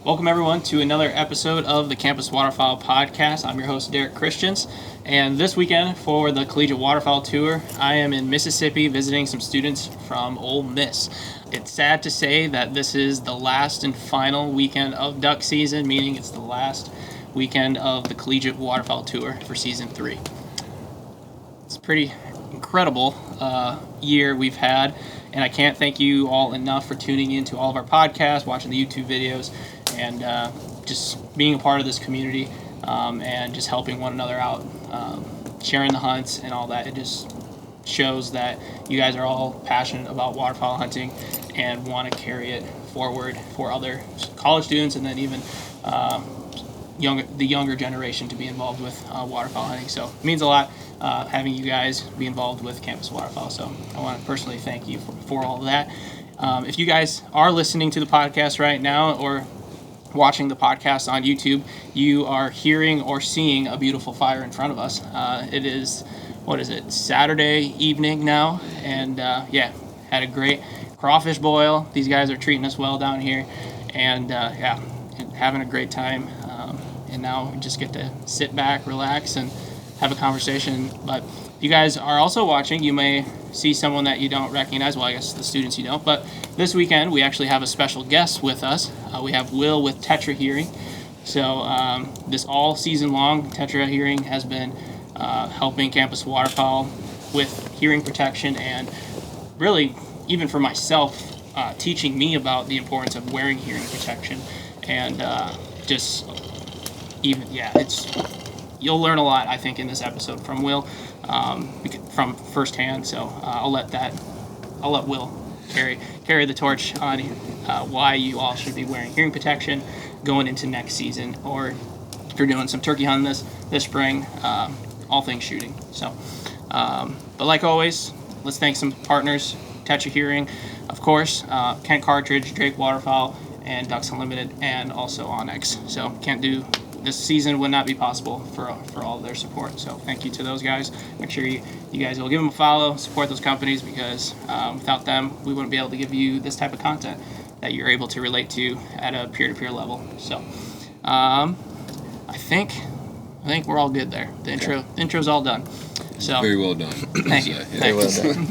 Welcome everyone to another episode of the Campus Waterfowl podcast. I'm your host Derek Christians, and this weekend for the Collegiate Waterfowl tour, I am in Mississippi visiting some students from Ole Miss. It's sad to say that this is the last and final weekend of duck season, meaning it's the last weekend of the Collegiate Waterfowl tour for season 3. It's a pretty incredible year we've had, and I can't thank you all enough for tuning in to all of our podcasts, watching the YouTube videos, and just being a part of this community and just helping one another out, sharing the hunts and all that. It just shows that you guys are all passionate about waterfowl hunting and want to carry it forward for other college students and then even the younger generation to be involved with waterfowl hunting. So it means a lot having you guys be involved with Campus Waterfowl. So I want to personally thank you for all of that. If you guys are listening to the podcast right now or watching the podcast on YouTube, you are hearing or seeing a beautiful fire in front of us. It is, Saturday evening now, and had a great crawfish boil. These guys are treating us well down here, and having a great time. And now we just get to sit back, relax, and have a conversation. But if you guys are also watching, you may see someone that you don't recognize. Well, I guess the students you don't. But this weekend, we actually have a special guest with us. We have Will with Tetra Hearing. So this all season long, Tetra Hearing has been helping Campus Waterfowl with hearing protection, and really, even for myself, teaching me about the importance of wearing hearing protection. And you'll learn a lot, I think, in this episode from Will, from firsthand. So I'll let Will carry the torch on why you all should be wearing hearing protection going into next season, or if you're doing some turkey hunting this spring, all things shooting. So, but like always, let's thank some partners: Tetra Hearing, of course, Kent Cartridge, Drake Waterfowl, and Ducks Unlimited, and also Onyx. So this season would not be possible for all of their support. So thank you to those guys. Make sure you guys will give them a follow, support those companies, because without them, we wouldn't be able to give you this type of content that you're able to relate to at a peer-to-peer level. So I think we're all good there. The intro's all done. So very well done. Thank you. Very well done.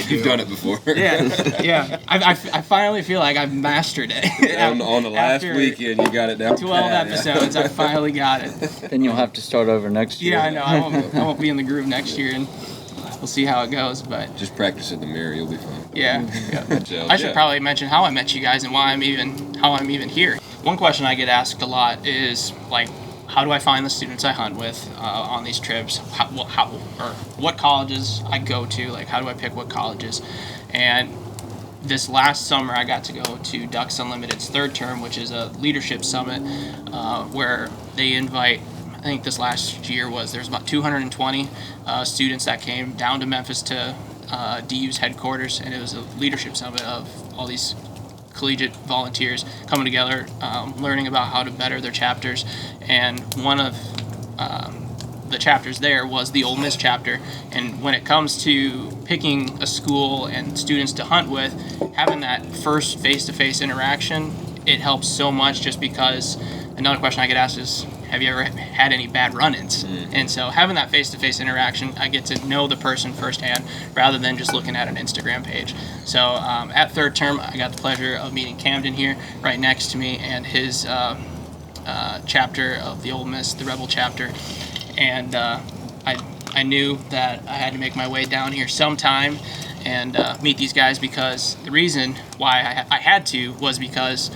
You've done it before. Yeah. I finally feel like I've mastered it. on the last weekend, you got it down. 12 episodes, I finally got it. Then you'll have to start over next year. Yeah, I know. I won't be in the groove next year, and we'll see how it goes. But just practice in the mirror, you'll be fine. Yeah. So, I should probably mention how I met you guys and how I'm even here. One question I get asked a lot is like, how do I find the students I hunt with on these trips? What colleges I go to? Like, how do I pick what colleges? And this last summer, I got to go to Ducks Unlimited's third term, which is a leadership summit where they invite. I think this last year there's about 220 students that came down to Memphis to DU's headquarters, and it was a leadership summit of all these collegiate volunteers coming together, learning about how to better their chapters. And one of the chapters there was the Ole Miss chapter. And when it comes to picking a school and students to hunt with, having that first face-to-face interaction, it helps so much, just because another question I get asked is, have you ever had any bad run-ins? And so having that face-to-face interaction, I get to know the person firsthand rather than just looking at an Instagram page. So at third term, I got the pleasure of meeting Camden here right next to me, and his chapter of the Ole Miss, the Rebel chapter. And I knew that I had to make my way down here sometime and meet these guys, because the reason why I had to was because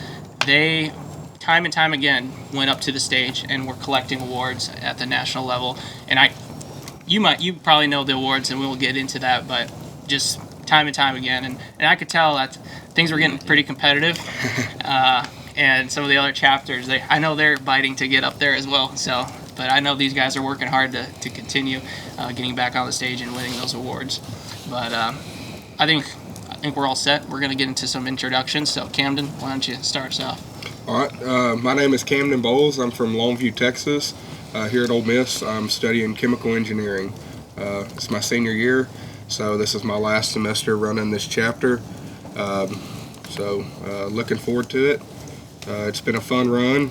they time and time again went up to the stage and were collecting awards at the national level. And you probably know the awards, and we'll get into that, but just time and time again, and I could tell that things were getting pretty competitive. And some of the other chapters, I know they're fighting to get up there as well. So, but I know these guys are working hard to continue getting back on the stage and winning those awards. But I think we're all set. We're going to get into some introductions. So Camden, why don't you start us off? All right. My name is Camden Bowles. I'm from Longview, Texas. Here at Ole Miss, I'm studying chemical engineering. It's my senior year, so this is my last semester running this chapter. So looking forward to it. It's been a fun run.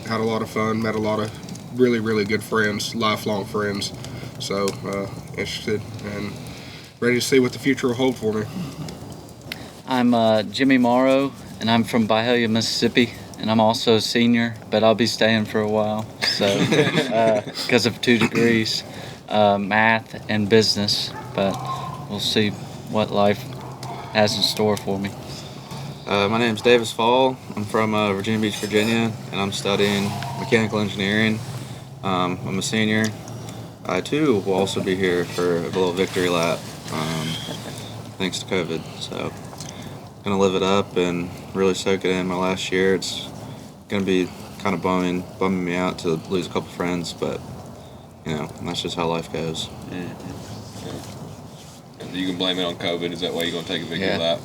Had a lot of fun. Met a lot of really, really good friends, lifelong friends. So interested and ready to see what the future will hold for me. I'm Jimmy Morrow, and I'm from Byhalia, Mississippi, and I'm also a senior, but I'll be staying for a while, so because of 2 degrees, math and business, but we'll see what life has in store for me. My name's Davis Fall. I'm from Virginia Beach, Virginia, and I'm studying mechanical engineering. I'm a senior. I too will also be here for a little victory lap, thanks to COVID. So, gonna live it up and really soak it in. My last year, it's gonna be kind of bumming me out to lose a couple friends, but you know, that's just how life goes. And you can blame it on COVID. Is that why you're gonna take a victory lap?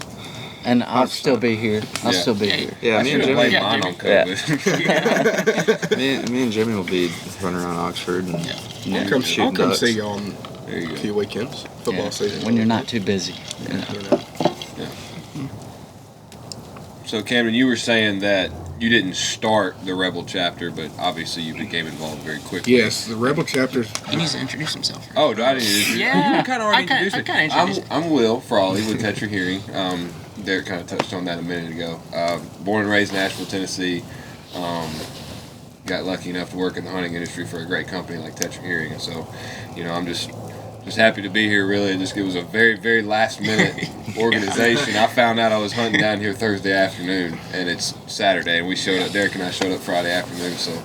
And I'll still be here. I'll still be here. Yeah, me and Jimmy blame mine on COVID. me and Jimmy will be running around Oxford and I'll come see you on There you a go. few weekends, football season. When you're not too busy. You know. So Camden, you were saying that you didn't start the Rebel chapter, but obviously you became involved very quickly. Yes, the Rebel chapter. He needs to introduce himself. Oh, do I need to? Yeah. You kind of already I introduced kinda me. introduced I'm Will Frawley with Tetra Hearing. Derek kind of touched on that a minute ago. Born and raised in Nashville, Tennessee. Got lucky enough to work in the hunting industry for a great company like Tetra Hearing, and so, you know, I'm just happy to be here. Really, it was a very, very last minute organization. I found out I was hunting down here Thursday afternoon, and it's Saturday, and we showed up. Derek and I showed up Friday afternoon, so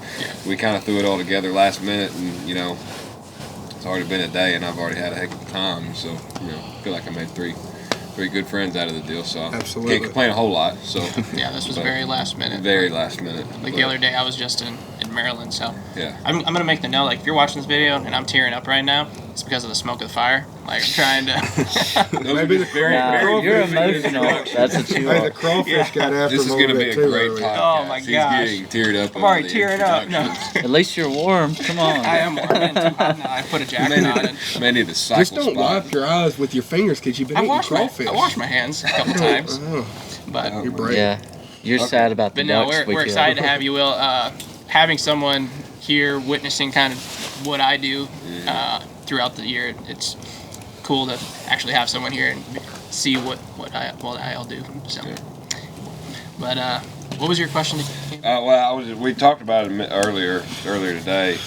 we kind of threw it all together last minute, and you know, it's already been a day, and I've already had a heck of a time. So, you know, I feel like I made three good friends out of the deal. So Absolutely. can't complain a whole lot. So Yeah, this was very last minute. very last minute. Like the other day, I was just in Maryland, so Yeah. I'm gonna make the note. Like if you're watching this video and I'm tearing up right now, it's because of the smoke of the fire. Like I'm trying to. Maybe the Nah, you're crawfish. emotional. That's what you Hey, the are. crawfish got after This is him going to a be bit a too great early. podcast. Oh, my He's gosh. getting teared up. I'm already over the tearing up. No, introductions. At least you're warm. Come on. I am warm. I put a jacket on it. May need to cycle Just don't spot. wipe your eyes with your fingers because you've been I eating washed crawfish. my hands a couple times, Oh, but you're brave. Yeah. You're sad about the But no, ducks we're we excited killed. to have you, Will. Having someone here witnessing kind of what I do throughout the year, it's cool to actually have someone here and see what I'll do. So, but what was your question? We talked about it earlier today.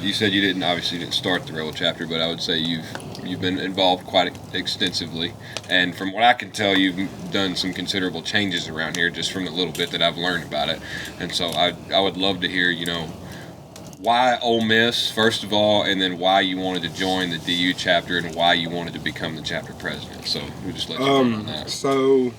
You said you didn't start the Rebel chapter, but I would say you've been involved quite extensively, and from what I can tell, you've done some considerable changes around here just from the little bit that I've learned about it. And so I would love to hear, you know, why Ole Miss first of all, and then why you wanted to join the DU chapter and why you wanted to become the chapter president. So we'll just let you know on that. So,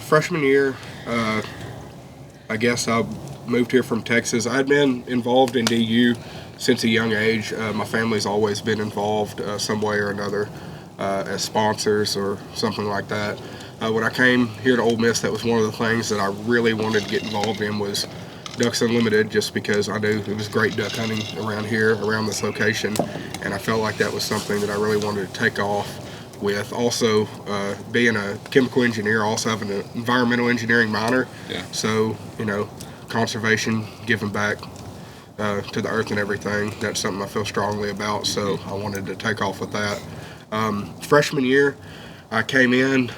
freshman year, I guess I moved here from Texas. I'd been involved in DU since a young age. My family's always been involved some way or another as sponsors or something like that. When I came here to Ole Miss, that was one of the things that I really wanted to get involved in was Ducks Unlimited, just because I knew it was great duck hunting around here, around this location, and I felt like that was something that I really wanted to take off with. Also, being a chemical engineer, I also have an environmental engineering minor. Yeah. So, you know, conservation, giving back to the earth and everything, that's something I feel strongly about, so I wanted to take off with that. Freshman year, I came in,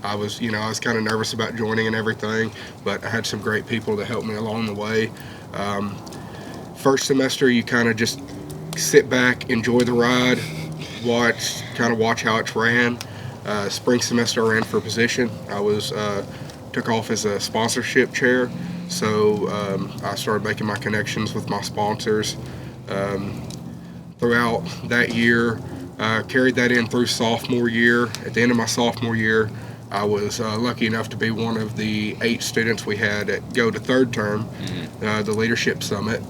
I was kind of nervous about joining and everything, but I had some great people to help me along the way. First semester, you kind of just sit back, enjoy the ride, watch how it's ran. Spring semester, I ran for a position. I took off as a sponsorship chair, so I started making my connections with my sponsors throughout that year. Carried that in through sophomore year. At the end of my sophomore year, I was lucky enough to be one of the 8 students we had that go to third term, the Leadership Summit.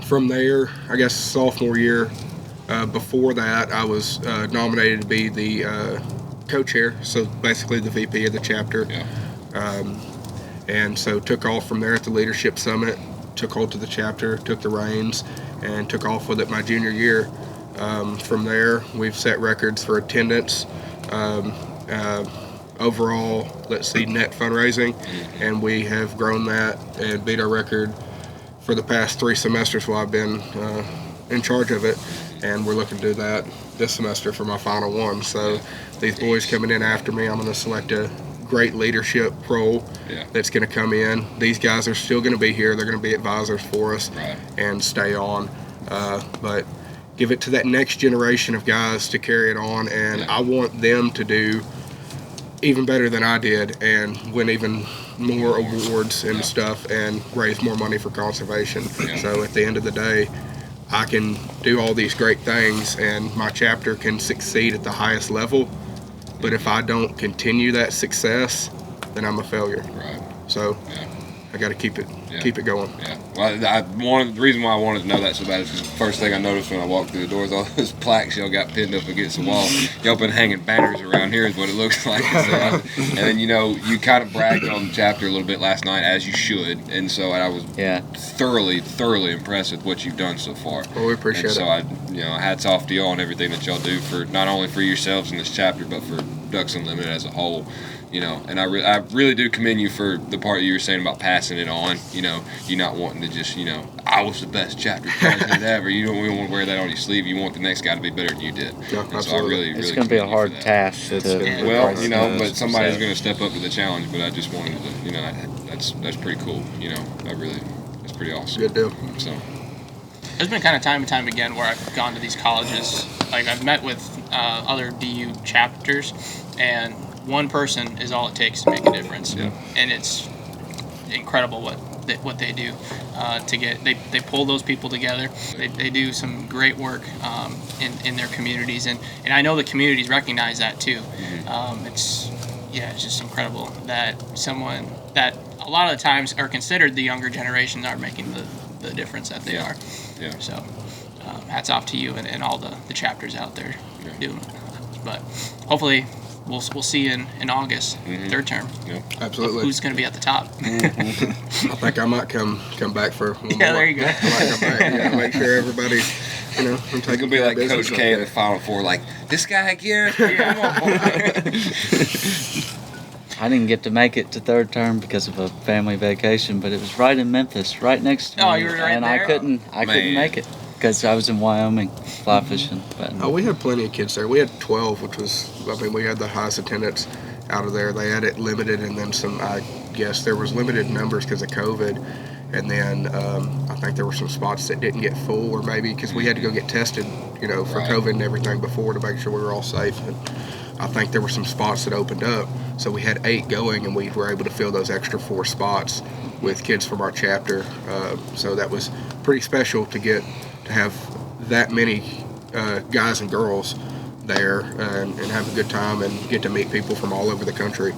From there, I guess sophomore year, before that, I was nominated to be the co-chair, so basically the VP of the chapter. Yeah. And so took off from there at the Leadership Summit, took hold to the chapter, took the reins, and took off with it my junior year. From there, we've set records for attendance. overall, net fundraising, and we have grown that and beat our record for the past 3 semesters while I've been in charge of it, and we're looking to do that this semester for my final one. So these boys coming in after me, I'm going to select a great leadership role that's going to come in. These guys are still going to be here. They're going to be advisors for us and stay on. But give it to that next generation of guys to carry it on, and I want them to do even better than I did and win even more awards and stuff and raise more money for conservation. So at the end of the day, I can do all these great things and my chapter can succeed at the highest level, but if I don't continue that success, then I'm a failure. So I got to keep it going. Well, the reason why I wanted to know that so bad is because the first thing I noticed when I walked through the door is all those plaques y'all got pinned up against the wall. Y'all been hanging banners around here is what it looks like. And then, you kind of bragged on the chapter a little bit last night, as you should. And so I was thoroughly impressed with what you've done so far. Well, we appreciate it. So hats off to y'all and everything that y'all do for not only for yourselves in this chapter, but for Ducks Unlimited as a whole. And I really do commend you for the part you were saying about passing it on. You not wanting to just, I was the best chapter president ever. You don't want to wear that on your sleeve. You want the next guy to be better than you did. Yeah, so I really it's going to be a hard task. But somebody's going to step up to the challenge. But I just wanted to, that's pretty cool. That's pretty awesome. Good deal. So there's been kind of time and time again where I've gone to these colleges. Like I've met with other DU chapters, and one person is all it takes to make a difference, and it's incredible what they do to get. They pull those people together. They do some great work in their communities, and I know the communities recognize that too. It's just incredible that someone that a lot of the times are considered the younger generations are making the difference that they are. So hats off to you and all the chapters out there doing it. But hopefully we'll see you in August, third term. Absolutely. Who's going to be at the top? I think I might come back for one more. There you go. I might come back. Make sure everybody, I'm it's taking gonna be like care of Coach business K in up the Final Four, like this guy again. Come on. I didn't get to make it to third term because of a family vacation, but it was right in Memphis, right next to me. Oh, you were right and there? I couldn't make it because I was in Wyoming fly fishing. But Oh, we had plenty of kids there. We had 12, which was, we had the highest attendance out of there. They had it limited, and then some, I guess there was limited numbers because of COVID. And then I think there were some spots that didn't get full, or maybe because we had to go get tested, for COVID and everything before to make sure we were all safe. And I think there were some spots that opened up. So we had 8 going, and we were able to fill those extra 4 spots with kids from our chapter. So that was pretty special to have that many guys and girls there and have a good time and get to meet people from all over the country.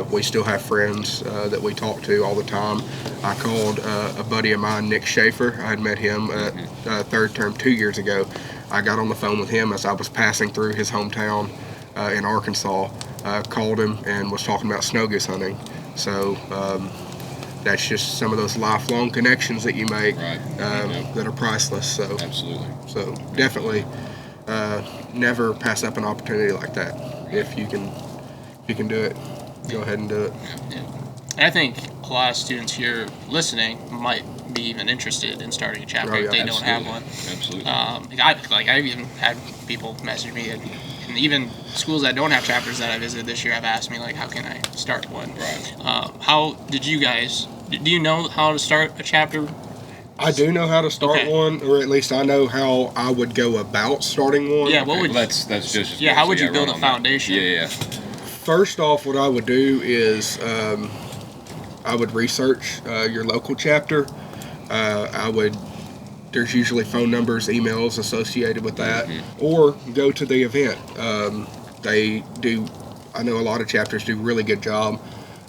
We still have friends that we talk to all the time. I called a buddy of mine, Nick Schaefer. I had met him at third term 2 years ago. I got on the phone with him as I was passing through his hometown in Arkansas. Called him and was talking about snow goose hunting. So that's just some of those lifelong connections that you make that are priceless. So Absolutely. So definitely never pass up an opportunity like that. If you can do it, go ahead and do it. And I think a lot of students here listening might be even interested in starting a chapter if they don't have one. Absolutely. I've even had people message me, and even schools that don't have chapters that I visited this year have asked me, how can I start one? How did you guys? Do you know how to start a chapter? I do know how to start one, or at least I know how I would go about starting one. Yeah, what would that's just how would you build a foundation? Yeah. First off, what I would do is I would research your local chapter. There's usually phone numbers, emails associated with that, or go to the event. I know a lot of chapters do a really good job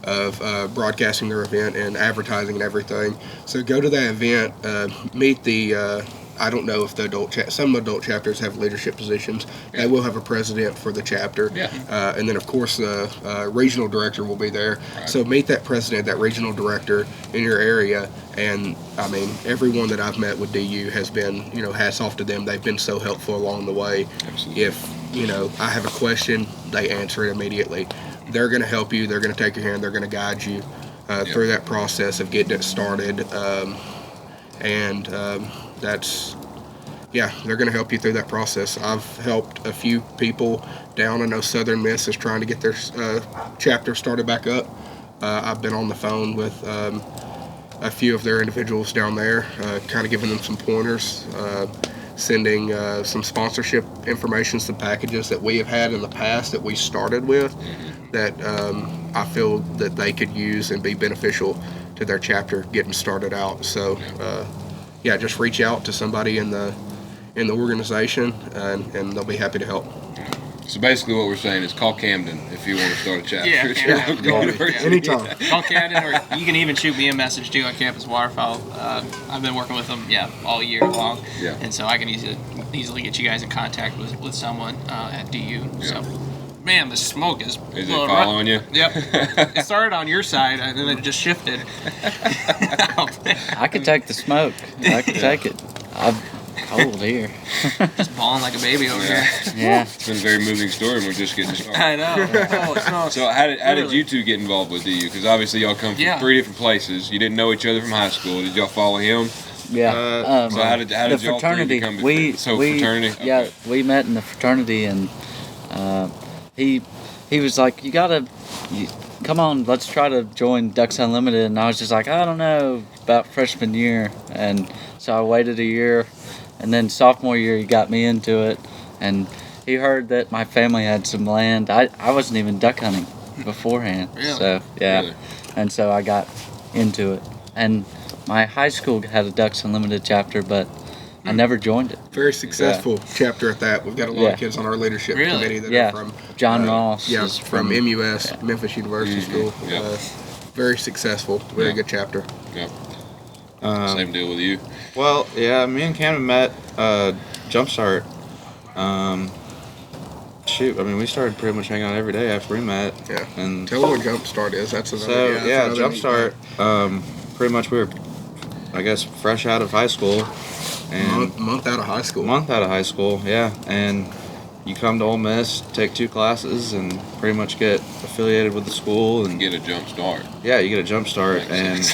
of broadcasting their event and advertising and everything. So go to that event, meet the, I don't know if the some adult chapters have leadership positions. They will have a president for the chapter. And then of course the regional director will be there. So meet that president, that regional director in your area. And everyone that I've met with DU has been, hats off to them. They've been so helpful along the way. Absolutely. If, I have a question, they answer it immediately. they're going to help you. They're going to take your hand. They're going to guide you through that process of getting it started. They're going to help you through that process. I've helped a few people down. I know Southern Miss is trying to get their chapter started back up. I've been on the phone with a few of their individuals down there, kind of giving them some pointers, sending some sponsorship information, some packages that we have had in the past that we started with that I feel that they could use and be beneficial to their chapter getting started out. So, just reach out to somebody in the organization, and they'll be happy to help. So basically what we're saying is call Camden if you want to start a chapter. Yeah, Anytime. Call Camden, or you can even shoot me a message too on Campus Waterfowl. I've been working with them, all year long. Yeah. And so I can easily get you guys in contact with someone at DU. Yeah. So, man, the smoke is it following you? Yep. It started on your side, and then it just shifted. I could take the smoke. I could take it. I'm cold here. Just bawling like a baby over here. Yeah. It's been a very moving story, and we're just getting started. I know. It smells. So how did you two get involved with DU? Because obviously y'all come from 3 different places. You didn't know each other from high school. Did y'all follow him? Yeah. So how did y'all fraternity, three become fraternity? Okay. Yeah, we met in the fraternity, and he was like, come on, let's try to join Ducks Unlimited. And I was just like, I don't know about freshman year. And so I waited a year, and then sophomore year he got me into it. And he heard that my family had some land. I wasn't even duck hunting beforehand. Really? So, yeah. Really? And so I got into it. And my high school had a Ducks Unlimited chapter, but I never joined it. Very successful chapter at that. We've got a lot of kids on our leadership committee that are from John Ross. Yeah, is from MUS, Memphis University School. Yeah. Very successful. Very good chapter. Yep. Same deal with you. Well, yeah, me and Camden met Jumpstart. We started pretty much hanging out every day after we met. Yeah. And tell them what Jumpstart is. That's another. Jumpstart. Pretty much we were, I guess, fresh out of high school. And month out of high school. Yeah. And you come to Ole Miss, take 2 classes, and pretty much get affiliated with the school and Get a jump start. Yeah, you get a jump start. And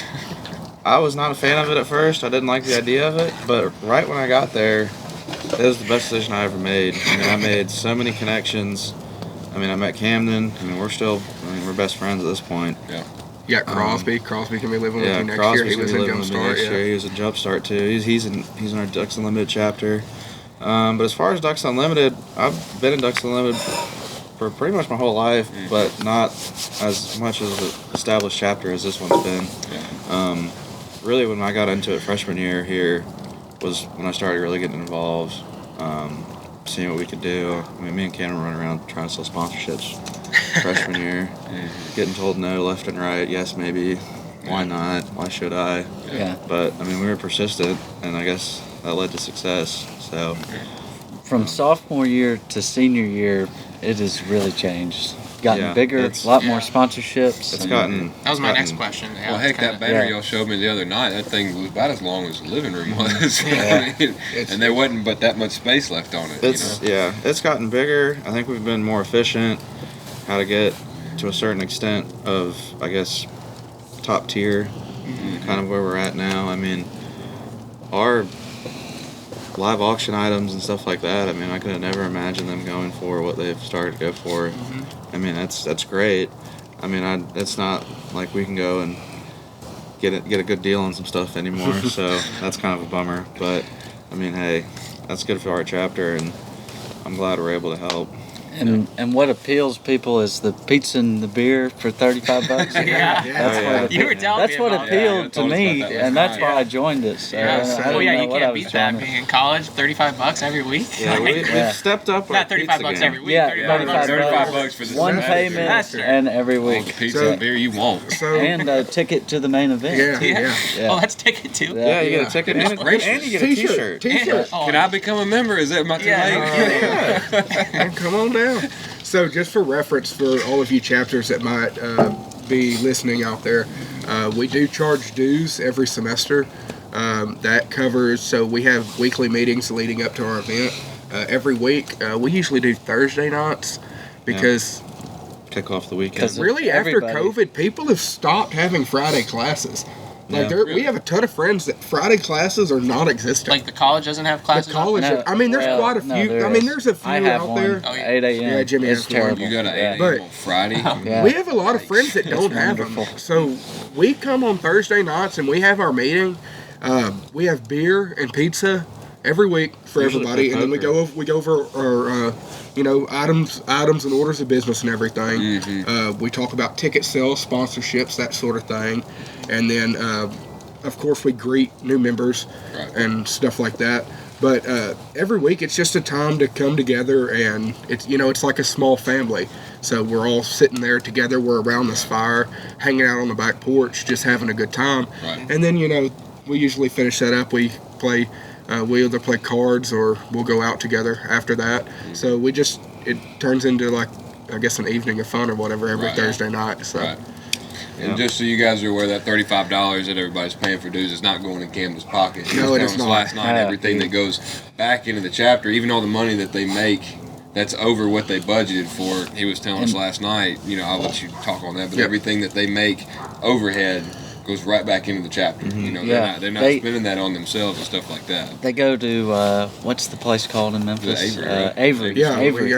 I was not a fan of it at first. I didn't like the idea of it, but right when I got there, it was the best decision I ever made. I made so many connections. I met Camden. We're best friends at this point. Yeah. You got Crosby. Crosby can be living with you next year. He was in Jumpstart. He was in Jumpstart too. He's in our Ducks Unlimited chapter. But as far as Ducks Unlimited, I've been in Ducks Unlimited for pretty much my whole life, but not as much as an established chapter as this one's been. Yeah. Really, when I got into it freshman year here was when I started really getting involved, seeing what we could do. Me and Cameron run around trying to sell sponsorships freshman year, getting told no left and right, yes maybe, why not, why should I? Yeah. But we were persistent, and I guess that led to success. So From sophomore year to senior year, it has really changed. Gotten bigger, a lot more sponsorships. It's gotten. That was my next question. Yeah, well, heck, that banner y'all showed me the other night, that thing was about as long as the living room was. And there wasn't but that much space left on it. It's gotten bigger. I think we've been more efficient, how to get to a certain extent of, I guess, top tier, kind of where we're at now. Our live auction items and stuff like that, I could have never imagined them going for what they've started to go for. That's great. It's not like we can go and get a good deal on some stuff anymore, so that's kind of a bummer. But hey, that's good for our chapter, and I'm glad we're able to help. And what appeals people is the pizza and the beer for $35. You were telling That's me what about appealed to me, that and that's why I joined it. So you can't beat that being in college. $35 every week. Yeah, we've stepped up. Not $35 every week. Yeah, $35 for the one payment and every all week. the pizza and beer you want. And a ticket to the main event. Yeah. Oh, that's ticket too. Yeah, you get a ticket and you get a t-shirt. Can I become a member? Is that my too late? Come on down. So just for reference for all of you chapters that might be listening out there, we do charge dues every semester. That covers, so we have weekly meetings leading up to our event. Every week, we usually do Thursday nights because kick off the weekend. Really, after everybody. COVID, people have stopped having Friday classes. Like we have a ton of friends that Friday classes are non-existent. Like the college doesn't have classes. The college, No, I mean, there's quite a few. there's a few I have out one, there. 8 a.m. Yeah, Jimmy It's has one. terrible. You got an 8 a.m. But- on Friday? Yeah. We have a lot of friends that don't have them. wonderful. So we come on Thursday nights and we have our meeting. We have beer and pizza every week for Usually everybody, play and then we go over our items and orders of business and everything. Mm-hmm. We talk about ticket sales, sponsorships, that sort of thing, and then of course we greet new members and stuff like that. But every week it's just a time to come together, and it's like a small family. So we're all sitting there together. We're around this fire, hanging out on the back porch, just having a good time. Right. And then we usually finish that up. We play. We either play cards or we'll go out together after that. So it turns into like, I guess, an evening of fun or whatever every Thursday night. So. Right. And just so you guys are aware, that $35 that everybody's paying for dues is not going in Camden's pocket. He No, was it is telling us not. last night, everything that goes back into the chapter, even all the money that they make that's over what they budgeted for. He was telling us last night, I'll let you talk on that, but everything that they make overhead goes right back into the chapter. They're not spending that on themselves and stuff like that. They go to what's the place called in Memphis? Avery, right? Avery. Yeah, Avery. we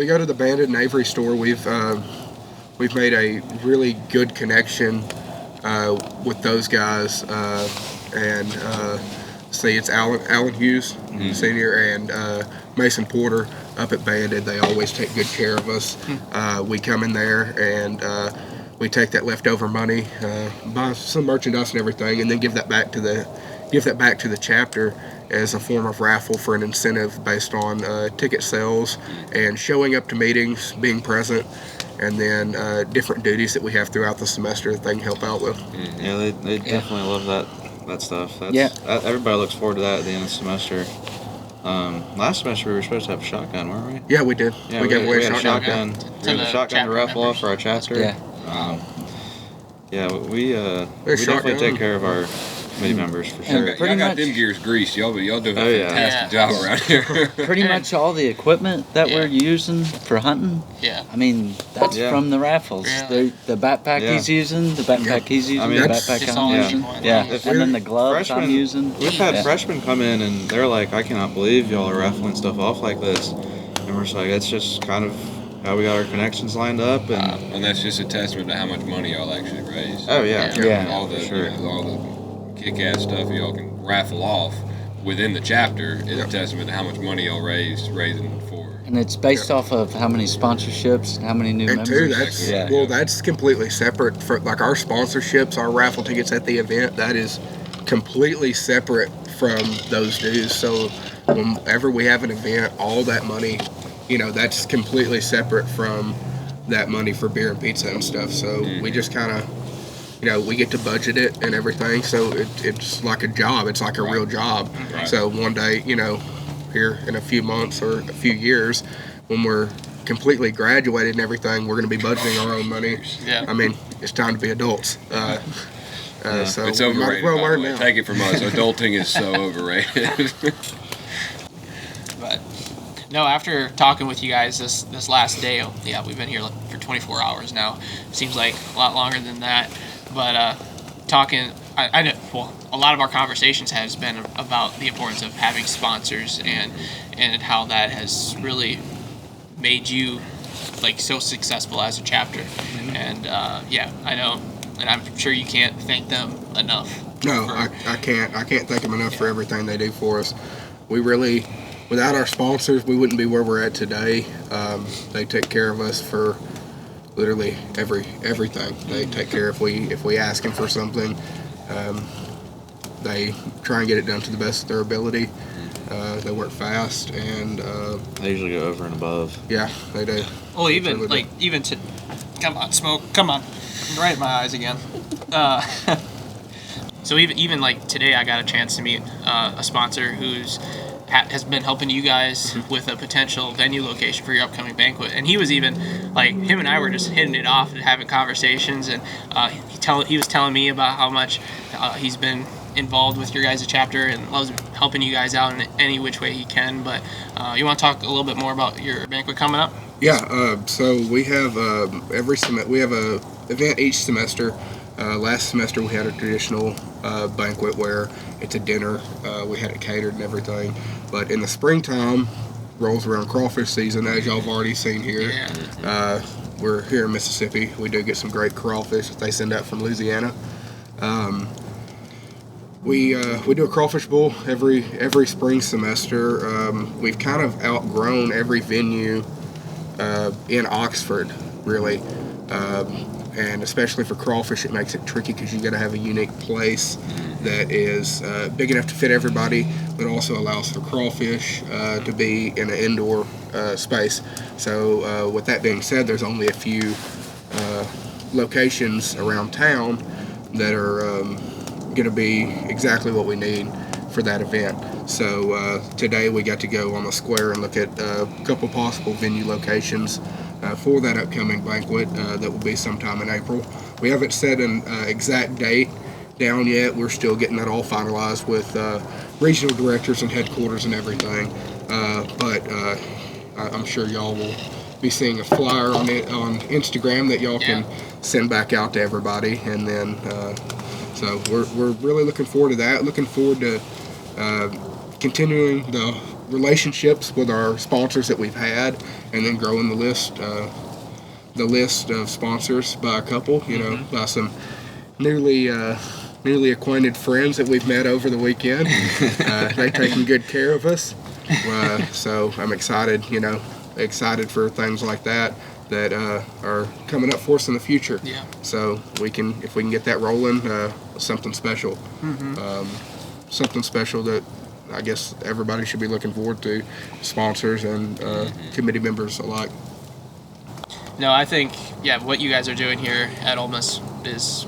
go to the Bandit and Avery store. We've made a really good connection with those guys, and it's Alan Hughes, senior, and Mason Porter up at Bandit. They always take good care of us. We come in there and we take that leftover money, buy some merchandise and everything, and then give that back to the chapter as a form of raffle for an incentive based on ticket sales and showing up to meetings, being present, and then different duties that we have throughout the semester that they can help out with. Yeah, they definitely love that stuff. Everybody looks forward to that at the end of the semester. Last semester we were supposed to have a shotgun, weren't we? Yeah, we did. Yeah, we gave away we had a a shotgun. shotgun. We had a shotgun to raffle off for our chapter. Yeah. We definitely take care of our committee members for sure. Pretty y'all got much- them gears greased. Y'all do a Oh, yeah. fantastic job around here. Pretty much all the equipment that we're using for hunting. Yeah. I mean, that's Yeah. from the raffles. Really? The backpack Yeah. he's using, the backpack he's using, I mean, the that's- backpack It's I'm all using. equal. Yeah, If and then the gloves I'm using. We've had Yeah. freshmen come in and they're like, I cannot believe y'all are raffling stuff off like this. And we're just like, it's just kind of how we got our connections lined up. And that's just a testament to how much money y'all actually raise. oh yeah, Yeah. All the sure. all the kick-ass stuff y'all can raffle off within the chapter is a testament to how much money y'all raising for. And it's based off of how many sponsorships and how many new And members. two, that's completely separate. For like our sponsorships, our raffle tickets at the event, that is completely separate from those dues. So whenever we have an event, all that money, that's completely separate from that money for beer and pizza and stuff. So we just kind of, we get to budget it and everything. So it's like a job. It's like a real job. Right. So one day, here in a few months or a few years, when we're completely graduated and everything, we're going to be budgeting our own money. Yeah. I mean, it's time to be adults. So It's we might overrated. as well by the learn way. now. Take it from us. Adulting is so overrated. But no, after talking with you guys this last day, we've been here for 24 hours now. Seems like a lot longer than that. But talking, I know. Well, a lot of our conversations has been about the importance of having sponsors and how that has really made you like so successful as a chapter. And I know, and I'm sure you can't thank them enough. No, I can't. I can't thank them enough for everything they do for us. We really, without our sponsors, we wouldn't be where we're at today. They take care of us for literally everything. They take care if we ask them for something. They try and get it done to the best of their ability. They work fast and They usually go over and above. yeah, they do. Well, even Really even to, come on, smoke, come on, right in my eyes again. So even like today, I got a chance to meet a sponsor has been helping you guys with a potential venue location for your upcoming banquet, and he was even like, him and I were just hitting it off and having conversations, and he was telling me about how much he's been involved with your guys' chapter and loves helping you guys out in any which way he can. But you want to talk a little bit more about your banquet coming up? Yeah, so we have we have a event each semester. Last semester we had a traditional banquet where it's a dinner. We had it catered and everything. But in the springtime, rolls around crawfish season, as y'all have already seen here. Yeah. We're here in Mississippi. We do get some great crawfish that they send out from Louisiana. We do a crawfish bowl every spring semester. We've kind of outgrown every venue in Oxford, really, and especially for crawfish, it makes it tricky because you got to have a unique place that is big enough to fit everybody, but also allows for crawfish to be in an indoor space. So, with that being said, there's only a few locations around town that are going to be exactly what we need for that event. So today we got to go on the square and look at a couple possible venue locations for that upcoming banquet that will be sometime in April. We haven't set an exact date down yet. We're still getting that all finalized with regional directors and headquarters and everything. But I'm sure y'all will be seeing a flyer on it on Instagram that y'all can send back out to everybody. And then so we're really looking forward to that. Looking forward to continuing the relationships with our sponsors that we've had, and then growing the list of sponsors by a couple. You know, by some newly acquainted friends that we've met over the weekend. They're taking good care of us. So I'm excited. You know, excited for things like that are coming up for us in the future. Yeah. So if we can get that rolling, something special. Something special that I guess everybody should be looking forward to, sponsors and committee members alike. No, I think, what you guys are doing here at Ole Miss is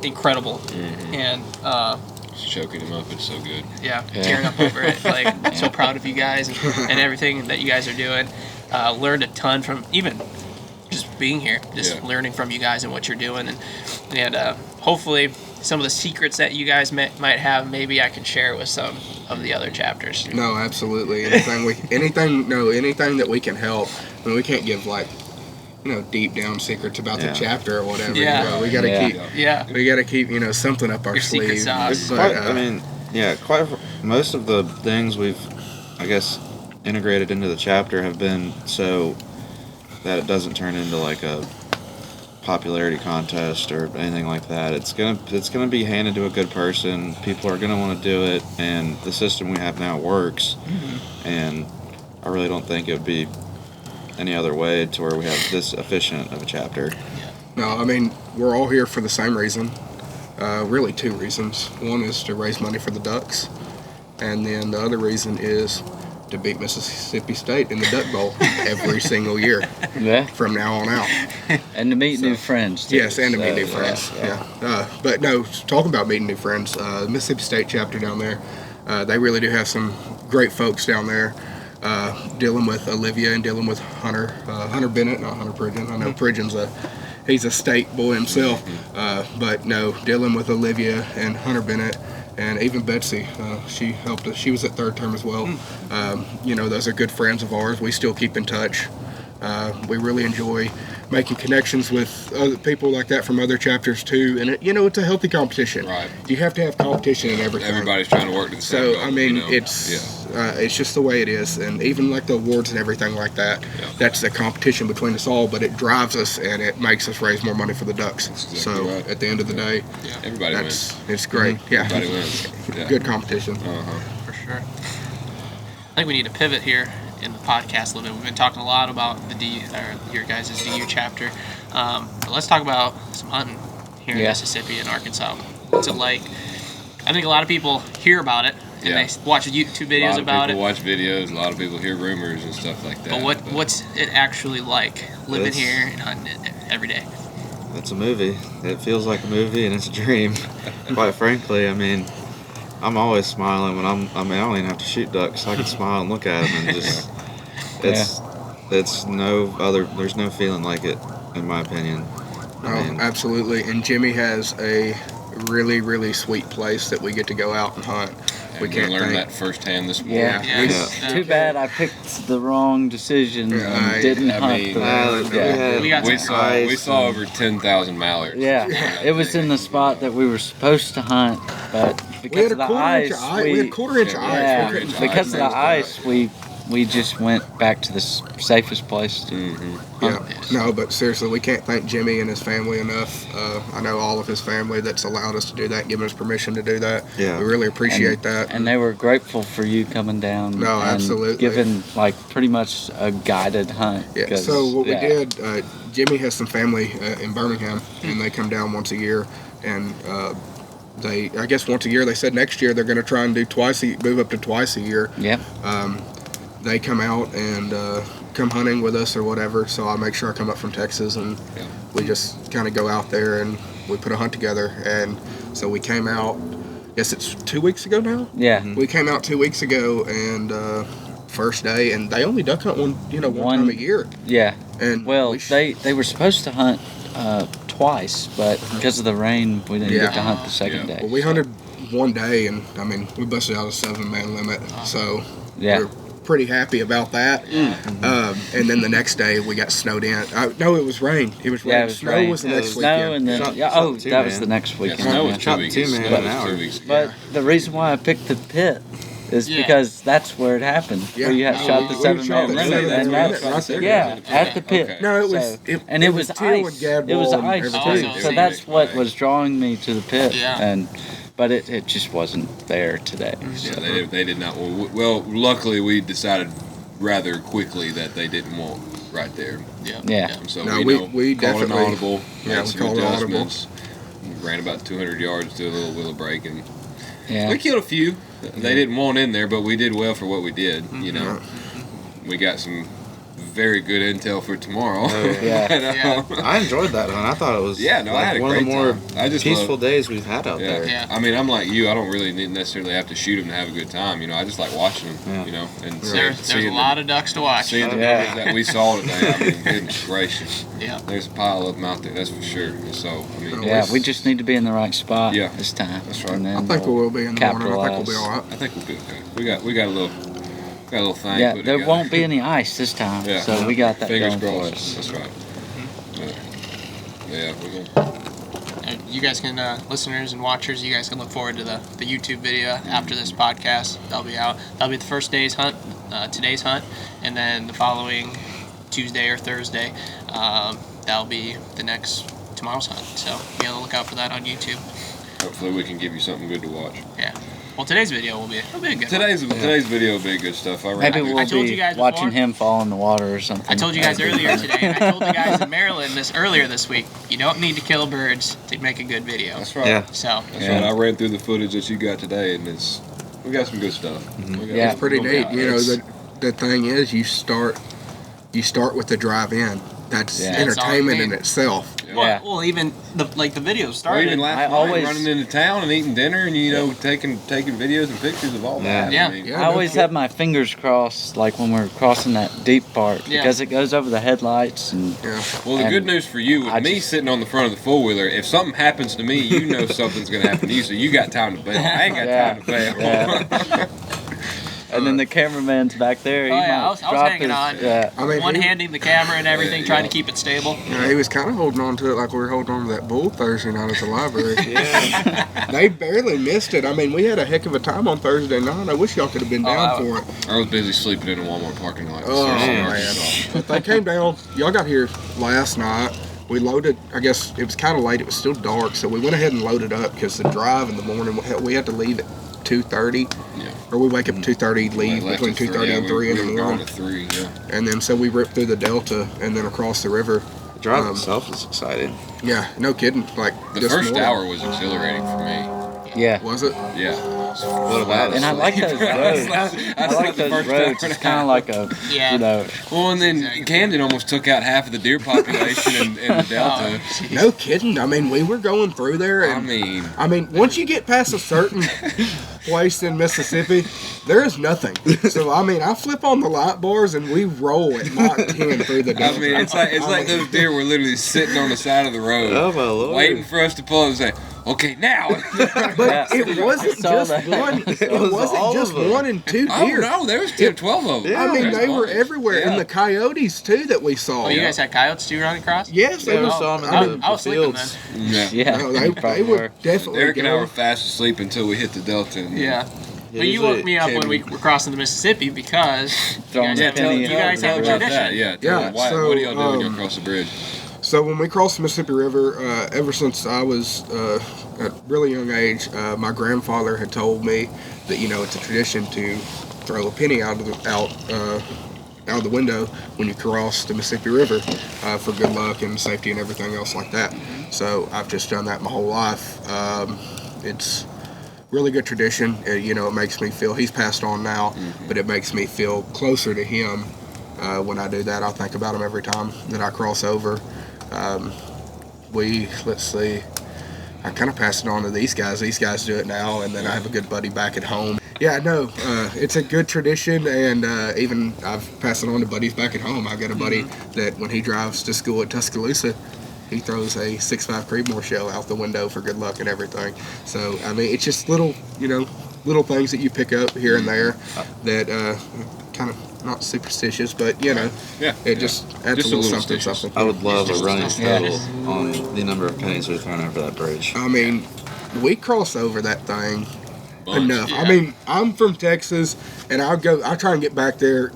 incredible. And choking him up is so good. Tearing up over it. Like, so proud of you guys and everything that you guys are doing. Learned a ton from even just being here, learning from you guys and what you're doing. And hopefully some of the secrets that you guys might have, maybe I can share with some of the other chapters. No, absolutely. Anything that we can help. I mean, we can't give deep down secrets about the chapter or whatever. Yeah. We gotta keep something up our Your secret sleeve. sauce. Quite most of the things we've, I guess, integrated into the chapter have been so that it doesn't turn into like a popularity contest or anything like that. It's gonna be handed to a good person. People are gonna want to do it, and the system we have now works. And I really don't think it would be any other way to where we have this efficient of a chapter. No, I mean, we're all here for the same reason. Really two reasons. One is to raise money for the Ducks, and then the other reason is to beat Mississippi State in the Duck Bowl every single year from now on out. And to meet new friends, too. Yes, and to meet new friends. But no, talking about meeting new friends, the Mississippi State chapter down there, they really do have some great folks down there. Dealing with Olivia and dealing with Hunter Bennett, not Hunter Pridgeon. I know Pridgeon's he's a state boy himself, but no, dealing with Olivia and Hunter Bennett, and even Betsy, she helped us. She was at third term as well. Those are good friends of ours. We still keep in touch. We really enjoy making connections with other people like that from other chapters too. And it's a healthy competition. Right. You have to have competition in everything. Everybody's trying to work to the same goal, I mean, it's just the way it is. And even like the awards and everything like that, that's a competition between us all. But it drives us and it makes us raise more money for the Ducks. Exactly right. At the end of the day, everybody wins. It's great. Yeah. Everybody wins. Yeah. Good competition. For sure. I think we need to pivot here in the podcast a little bit. We've been talking a lot about your guys' DU chapter, but let's talk about some hunting here in Mississippi and Arkansas. What's it like? I think a lot of people hear about it and they watch YouTube videos about it. A lot of people watch videos. A lot of people hear rumors and stuff like that. But what's it actually like living here and hunting it every day? It's a movie. It feels like a movie, and it's a dream. Quite frankly, I mean, I'm always smiling when I don't even have to shoot ducks. I can smile and look at them, and just there's no feeling like it, in my opinion. Absolutely. And Jimmy has a really, really sweet place that we get to go out and hunt. And we we can't learned thank. that firsthand this morning. Yeah. Too bad I picked the wrong decision and didn't I hunt. mean, We got We some saw over 10,000 mallards. Yeah, it was in the spot that we were supposed to hunt, but We because had a of the quarter-inch ice, ice. We had quarter-inch Yeah, ice. yeah, We couldn't because of the find ice, we just went back to the safest place. Yeah, no, but seriously, we can't thank Jimmy and his family enough. I know all of his family that's allowed us to do that, giving us permission to do that. Yeah. We really appreciate that. And they were grateful for you coming down. No, and absolutely. Giving like pretty much a guided hunt. Yeah. 'cause, So what we yeah. did, Jimmy has some family in Birmingham, and they come down once a year, and I guess once a year. They said next year they're going to try and do move up to twice a year. Yep. They come out and come hunting with us or whatever. So I make sure I come up from Texas, and we just kind of go out there and we put a hunt together. And so we came out. I guess it's 2 weeks ago now. Yeah. We came out 2 weeks ago, and first day, and they only duck hunt one time a year. Yeah. And Well, we they were supposed to hunt twice, but because of the rain, we didn't get to hunt the second day. Well, we hunted one day, and I mean, we busted out a 7-man limit, so Yeah. we're pretty happy about that. And then the next day we got snowed in. No, it was rain. It was rain. Yeah, it was Snow rain. was the Yeah, next it was weekend. Snow and then Shot- yeah. shot Oh, two, that was man. the next Yeah, weekend. snow was yeah. 2 Shot weeks. 2 man Snow an was hour. 2 weeks ago. But the reason why I picked the pit is Yeah. because that's where it happened. Yeah. Where you had No, shot we- the we 7-man shot the limit, 7-man and limit that's right there. yeah, at the pit. Okay. No, it was. So- it, and it was teal and ice. gadwall It was and ice everything. too. so So that's what okay. was drawing me to the pit. Yeah. But it just wasn't there today. Yeah, they did not. Well, luckily we decided rather quickly that they didn't want right there. Yeah. So No, we we called an definitely- audible, yeah, made we some called an audible. adjustments, ran about 200 yards to a little willow break, and Yeah. we killed a few. They didn't want in there, but we did well for what we did. You know, we got some very good intel for tomorrow. Yeah. And, I enjoyed that hunt. I thought it was Yeah, no, I had a one of the great more time. I just peaceful love- days we've had out Yeah. there. Yeah. I mean, I'm like you. I don't really necessarily have to shoot them to have a good time. You know, I just like watching them. Yeah. You know, and There's a lot of ducks to watch. seeing the Yeah. numbers that we saw today. I mean, goodness gracious. Yeah. There's a pile of them out there. That's for sure. And so, I mean, Yeah, we just need to be in the right spot Yeah. this time. That's right. And then I think we will be in the morning. I think we'll be capitalize. all right. I think we'll be okay. We got a little thing. Yeah, put there together. won't be any ice this time, Yeah. so we got that Fingers going for crossed. us. That's right. Yeah, we're gonna. You guys can, listeners and watchers, you guys can look forward to the YouTube video after this podcast. That'll be out. That'll be the first day's hunt, today's hunt, and then the following Tuesday or Thursday, that'll be tomorrow's hunt. So be on the lookout for that on YouTube. Hopefully, we can give you something good to watch. Yeah. Well, today's video will be a good one. Today's video will be good stuff. I Maybe reckon. we'll told you be guys watching before. him fall in the water or something. I told you guys earlier today, and I told the guys in Maryland earlier this week, you don't need to kill birds to make a good video. That's right. Yeah. So, That's Yeah. right. I ran through the footage that you got today, and we got some good stuff. We got- Yeah. It's pretty we'll neat. be- You know, it's- the thing is, you start with the drive-in. That's Yeah. That's all you entertainment in need. itself. Yeah. well, even the video Or started. even last I night, always- running into town and eating dinner, and taking videos and pictures of all that. Yeah. I mean, Yeah. I always no have my fingers crossed, like when we're crossing that deep part, Yeah. because it goes over the headlights and Yeah. Well, the And good news for you, with I me just- sitting on the front of the four-wheeler, if something happens to me, you know something's going to happen to you, so you got time to bail. I ain't got Yeah. time to bail. Yeah. And then the cameraman's back there. He Oh, yeah, might I was drop hanging on. Yeah. I mean, One-handing the camera and everything, Yeah, trying yeah. to keep it stable. he was kind of holding on to it like we were holding on to that bull Thursday night at the library. They barely missed it. I mean, we had a heck of a time on Thursday night. I wish y'all could have been down for it. I was busy sleeping in a Walmart parking lot. Oh, Seriously, man. Arkansas. But they came down. Y'all got here last night. We loaded. I guess it was kind of late. It was still dark, so we went ahead and loaded up because the drive in the morning we had to leave at 2:30. Yeah. Or we wake up at 2:30, leave Left between at 3, 2:30 and 3 in the we were gone morning, at 3, yeah. and then so we ripped through the Delta and then across the river. The drive itself is exciting. Yeah, no kidding. Like The this first morning. hour was exhilarating for me. Yeah. Was it? Yeah. And I like those roads. I like those roads. It's kind of like a, Yeah. you know, Well, and then Exactly. Camden almost took out half of the deer population in the Delta. No kidding. I mean, we were going through there, I and mean, once you get past a certain place in Mississippi, there is nothing. So I mean, I flip on the light bars and we roll at Mach 10 through the I Delta. mean, it's like those deer were literally sitting on the side of the road, Oh my lord! waiting for us to pull up and say, Okay, now. But it wasn't just one. It wasn't just one and two deer. Oh no, there was 10, 12 of them. I mean, they were everywhere, Yeah. and the coyotes too that we saw. Oh, you guys had coyotes too running across? Yes, they Yeah, we were. saw them in I was the sleeping fields. then. Yeah. No, they were definitely. Eric and I going. were fast asleep until we hit the Delta. And Yeah. But you usually woke me up when we were crossing the Mississippi because you Throwing guys the have, penny you guys have a about tradition. that. Yeah. Yeah, What so, do y'all do when you cross the bridge? So when we crossed the Mississippi River, ever since I was at a really young age, my grandfather had told me that it's a tradition to throw a penny out of the window when you cross the Mississippi River for good luck and safety and everything else like that. So I've just done that my whole life. It's really good tradition. It makes me feel, he's passed on now, but it makes me feel closer to him when I do that. I think about him every time that I cross over. Let's see, I kind of pass it on to these guys. These guys do it now, and then I have a good buddy back at home. Yeah, no, it's a good tradition, and even I've passed it on to buddies back at home. I've got a buddy that when he drives to school at Tuscaloosa, he throws a 6.5 Creedmoor shell out the window for good luck and everything. So, I mean, it's just little things that you pick up here and there that kind of not superstitious, but it just adds Just a a little little something. stitches. I would love a running Yeah. total on the number of pennies we've thrown over that bridge. I mean, we cross over that thing Bunch. enough. Yeah. I mean, I'm from Texas, and I try and get back there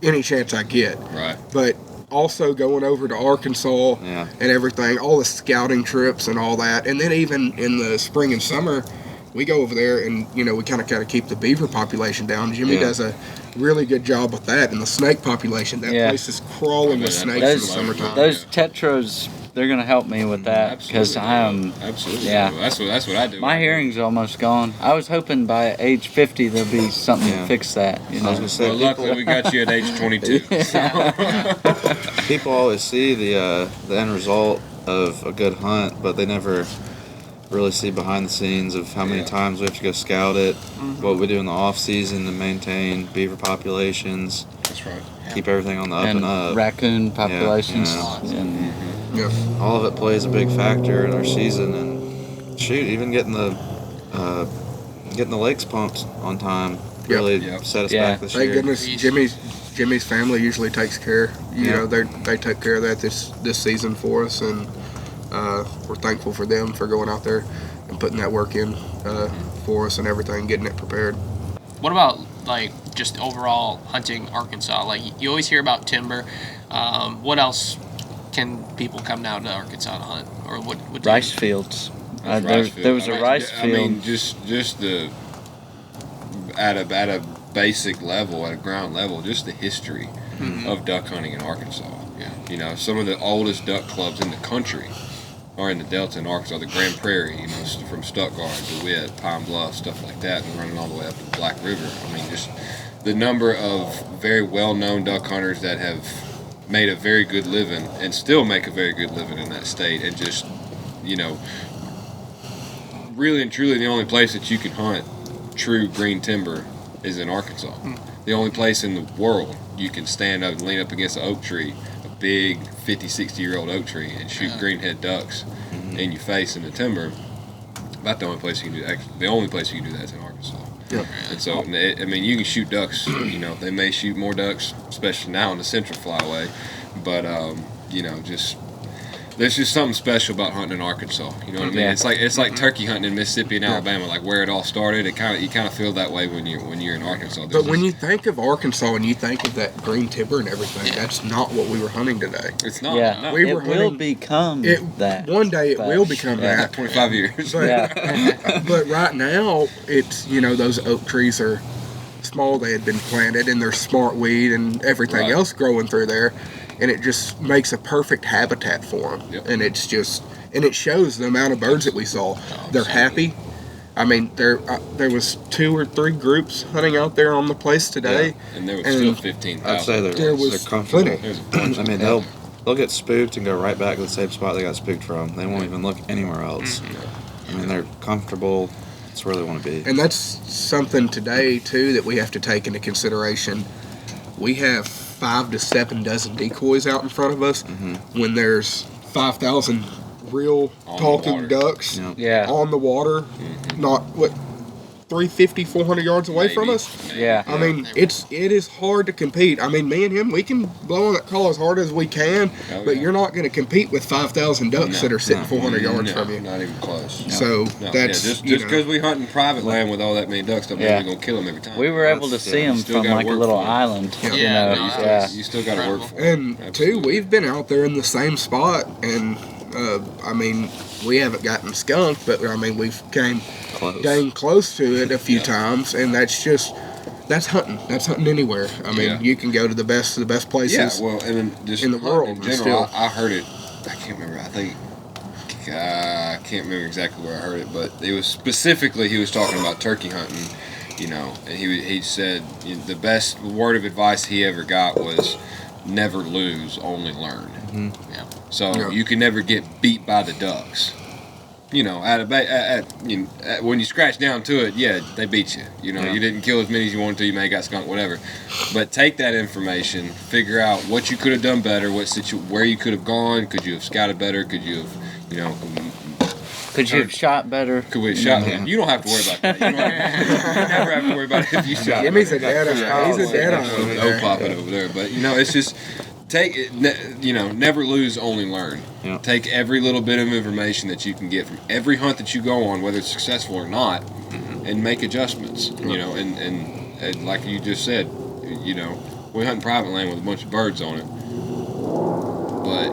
any chance I get. Right. But also going over to Arkansas Yeah. and everything, all the scouting trips and all that, and then even in the spring and summer, we go over there and we kind of keep the beaver population down. Jimmy Yeah. does a really good job with that, and the snake population. That Yeah. place is crawling with snakes in the Those, summertime. those Tetras, they're going to help me with that because Absolutely. I am. Absolutely. Yeah. That's what I do. My hearing's almost gone. I was hoping by age 50 there'll be something to Yeah. fix that. I was gonna say, Well, luckily we got you at age 22. people always see the end result of a good hunt, but they never really see behind the scenes of how many Yeah. times we have to go scout it, what we do in the off season to maintain beaver populations, That's right. keep everything on the up and and up. raccoon populations. yeah. And Yeah. All of it plays a big factor in our season, and shoot, even getting the lakes pumped on time really Yep. set us Yeah. back this Thank year. goodness Jimmy's family usually takes care. Yeah. They took care of that this season for us, and we're thankful for them for going out there and putting that work in for us and everything, getting it prepared. What about like just overall hunting Arkansas? Like you always hear about timber. What else can people come down to Arkansas to hunt, or what? do rice you, fields. Rice field. There was a rice I mean, field. just the at a basic level, at a ground level, just the history of duck hunting in Arkansas. Yeah. Some of the oldest duck clubs in the country are in the Delta in Arkansas, the Grand Prairie, from Stuttgart, DeWitt, Pine Bluff, stuff like that, and running all the way up to the Black River. I mean, just the number of very well-known duck hunters that have made a very good living and still make a very good living in that state, and just, really and truly the only place that you can hunt true green timber is in Arkansas. The only place in the world you can stand up and lean up against an oak tree, a big 50, 60-year-old oak tree, and shoot greenhead ducks in your face in the timber. About the only place you can do that. The only place you can do that is in Arkansas. Yeah. And so, I mean, you can shoot ducks. They may shoot more ducks, especially now in the Central Flyway. But, just there's just something special about hunting in Arkansas. You know what I mean? Yeah. It's like turkey hunting in Mississippi and Alabama, like where it all started. You kind of feel that way when you're in Arkansas. But when you think of Arkansas and you think of that green timber and everything, that's not what we were hunting today. it's not. Yeah, No. We it were will hunting- become that. One day it but- will become yeah. that. 25 years. But, Yeah. but right now, it's, those oak trees are small. They had been planted, and there's smart weed and everything Right. else growing through there. And it just makes a perfect habitat for them. Yep. And it's just, and it shows the amount of birds that we saw. They're happy. I mean, there was 2 or 3 groups hunting out there on the place today. And there was And still 15,000. I'd say There they're was comfortable. plenty. There's a bunch. I mean, they'll get spooked and go right back to the same spot they got spooked from. They won't even look anywhere else. I mean, they're comfortable. That's where they want to be. And that's something today, too, that we have to take into consideration. We have 5 to 7 dozen decoys out in front of us when there's 5,000 real On the talking water. ducks Yeah. on the water, not what 350, 400 yards away from Maybe. us. Maybe. Yeah. I mean, it is hard to compete. I mean, me and him, we can blow on that call as hard as we can, Oh, but yeah. you're not going to compete with 5,000 ducks that are sitting 400 yards No, from you. not even close. So No, that's just you know, because we hunt in private land with all that many ducks, don't mean Yeah. we're gonna kill them every time. We were able to see them still from gotta like a work little for 'em. island. Yeah. You Yeah, know, no, yeah. You still got to work for 'em. And two, Absolutely. we've been out there in the same spot, and I mean, we haven't gotten skunked, but I mean, we've came Close. dang close to it a few times, and that's hunting. That's hunting anywhere. I mean, Yeah. you can go to the best places. Yeah, well, and then just in the hunting world, in but general. still. I heard it. I can't remember. I think I can't remember exactly where I heard it, but it was specifically he was talking about turkey hunting. You know, and he said the best word of advice he ever got was never lose, only learn. Yeah. So Yeah. you can never get beat by the ducks. You know, when you scratch down to it, yeah, they beat you. You know, you didn't kill as many as you wanted to. You may have got skunked, whatever. But take that information, figure out what you could have done better, where you could have gone. Could you have scouted better? Could you have, you know, Could you have shot better? could we have shot? You don't have to worry about that. You never have to worry about it if you shot. Jimmy's a better. dead eye. He's a dead eye over No there. popping over there, but you know, it's just take it. You know, never lose, only learn. Yeah. Take every little bit of information that you can get from every hunt that you go on, whether it's successful or not, and make adjustments. You know, and like you just said, you know, we hunt private land with a bunch of birds on it, but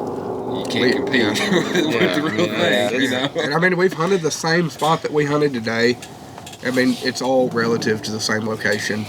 you can't compete with the real thing. You know. And I mean, we've hunted the same spot that we hunted today. I mean, it's all relative to the same location.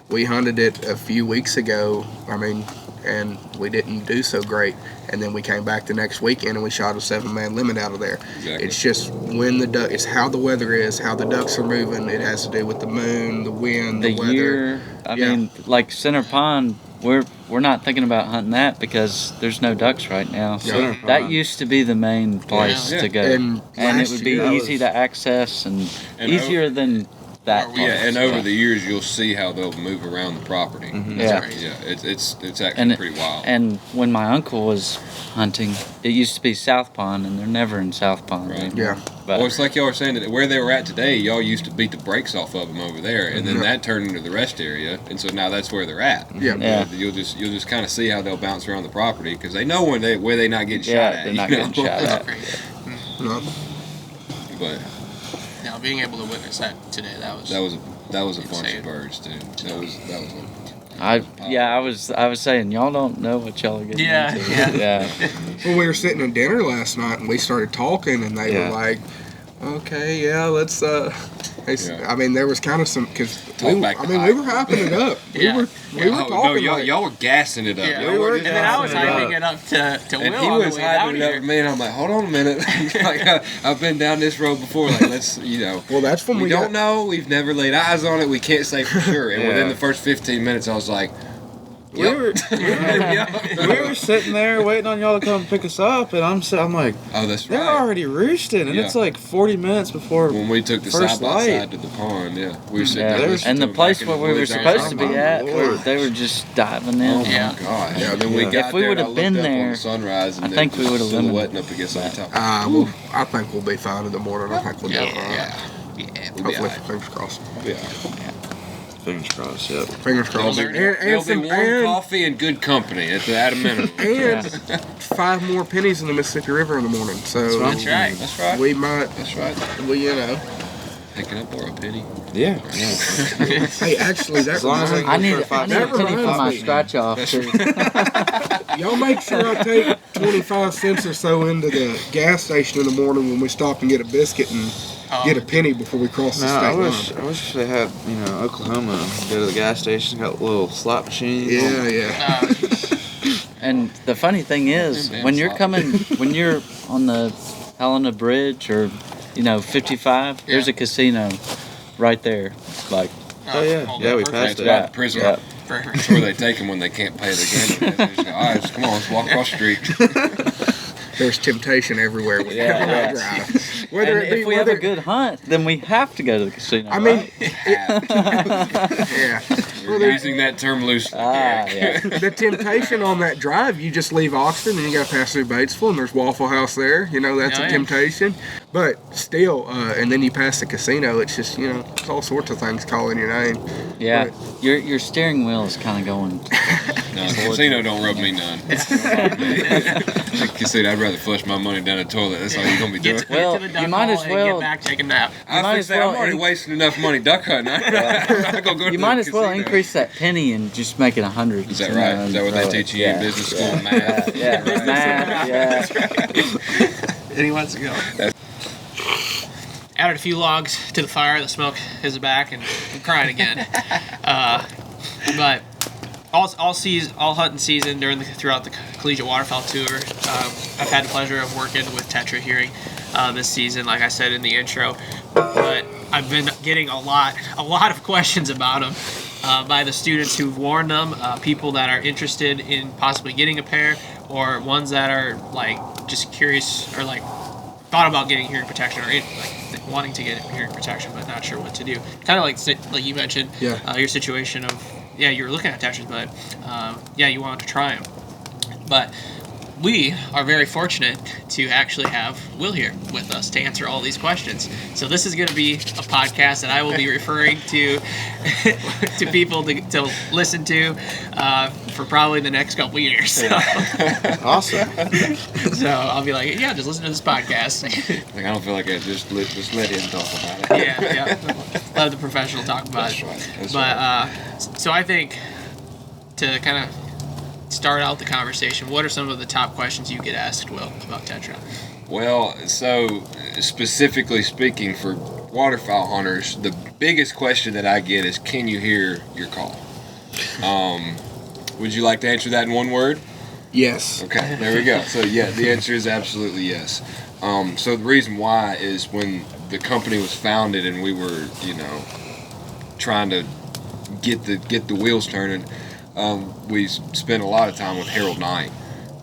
We hunted it a few weeks ago. I mean, and we didn't do so great. And then we came back the next weekend and we shot a 7-man limit out of there. Exactly. It's just when it's how the weather is, how the ducks are moving. It has to do with the moon, the wind, The the weather. year. I Yeah. mean, like Center Pond, we're not thinking about hunting that because there's no ducks right now. So Yeah. that used to be the main place Yeah. to go, And and it last would be year- easy to access and And easier than that. Yeah, Yeah, and place. over the years you'll see how they'll move around the property. Yeah. Yeah, it's actually And pretty wild. And when my uncle was hunting, it used to be South Pond, and they're never in South Pond Right. anymore. Yeah. But Well, it's like y'all were saying that where they were at today, y'all used to beat the brakes off of them over there, and then Mhm. that turned into the rest area, and so now that's where they're at. Yeah. Yeah. You'll just kind of see how they'll bounce around the property because they know where they not getting yeah, shot at. they're not you know? getting shot at. No. But Now being able to witness that today, that was that was a bunch Insane. of birds, dude. That was I was saying y'all don't know what y'all are getting Yeah, into. yeah. Yeah. Well, we were sitting at dinner last night and we started talking, and they Yeah. were like, "Okay, yeah, let's." Yeah. I mean, there was kind of some because Talk back to we hype. were hyping it up. Yeah. We were no, talking y'all, like, y'all were gassing it up. Yeah. Y'all We were And then I was Yeah. hyping it up to And Will he on was the way down hyping it up here. with me, and I'm like, hold on a minute. Like, I've been down this road before. Like, let's, you know. well, that's when We we don't got, know. We've never laid eyes on it. We can't say for sure. And Yeah. within the first 15 minutes, I was like, We were yep. we were sitting there waiting on y'all to come pick us up, and I'm like, Oh, that's they're right. already roosting, and Yeah. it's like 40 minutes before. When we took the First side by light. side to the pond, yeah, we were sitting Yeah. there. listening And to the it place back in where the we were woods. I was supposed to like, be oh, at, my Lord. they were just diving in. Oh Yeah. my gosh! Yeah. And then we If got we there, would've and I been looked up on there, the sunrise, and I they think we were would've silhouetting up against the top. I think we'll be fine in the morning. I think we'll be all right. Yeah, we'll be Hopefully, alright. fingers crossed. Yeah. Fingers crossed. Yep. Fingers crossed. There'll be, And there'll be some warm coffee and good company at a minimum. and 5 more pennies in the Mississippi River in the morning. So That's right. That's right. we might, That's right. you know. Picking up or a penny. Yeah. Hey, actually, that As long as reminds I me. need a penny for my scratch off too. Y'all make sure I take 25 cents or so into the gas station in the morning when we stop and get a biscuit and get a penny before we cross the No, state I wish they had, Oklahoma. Go to the gas station, got a little slot machine. line. Yeah. And the funny thing is, Damn when you're sloppy. coming, when you're on the Helena Bridge or 55, there's a casino right there. Like, Oh, yeah. Yeah, we passed it. Right, prison. yeah. That's where they take them when they can't pay their gambling. They just go, all right, come on, let's walk across the street. There's temptation everywhere when Yeah, you yeah. drive. Whether And it be if we have a whether, good hunt, then we have to go to the casino. I mean, right? yeah. You're using that term loosely. Yeah. The temptation on that drive, you just leave Austin and you got to pass through Batesville and there's Waffle House there. You know, that's a temptation. But still, and then you pass the casino, it's just, you know, it's all sorts of things calling your name. Yeah. But Your steering wheel is kind of going. No, casino don't rub me none. Casino, I'd rather flush my money down the toilet. That's all you're going to be doing. Well, you might as well get back, take a nap. I'm already wasting enough money duck hunting. I'm not gonna go You might as well increase that penny and just make it 100. Is that right? Is that what they teach you in business school and math? Yeah, right. math, yeah. And he wants to go. Added a few logs to the fire. The smoke is back, and I'm crying again. But all hunting season throughout the Collegiate Waterfowl tour, I've had the pleasure of working with Tetra Hearing this season, like I said in the intro. But I've been getting a lot of questions about them by the students who've worn them, people that are interested in possibly getting a pair, or ones that are like just curious or like thought about getting hearing protection or wanting to get hearing protection but not sure what to do. Kind of like you mentioned, your situation of you were looking at Tetras, but you wanted to try them. But we are very fortunate to actually have Will here with us to answer all these questions. So this is going to be a podcast that I will be referring to to people to listen to for probably the next couple years. So. Awesome. So I'll be like, just listen to this podcast. Like, I don't feel like I just let him talk about it. Yeah. Let the professional talk about it. That's right. So I think to kind of start out the conversation, what are some of the top questions you get asked, Will, about Tetra? Well, so specifically speaking for waterfowl hunters, the biggest question that I get is, can you hear your call? Would you like to answer that in one word? yes. Okay, there we go. So yeah, the answer is absolutely yes. So the reason why is when the company was founded and we were, trying to get the wheels turning, we spent a lot of time with Harold Knight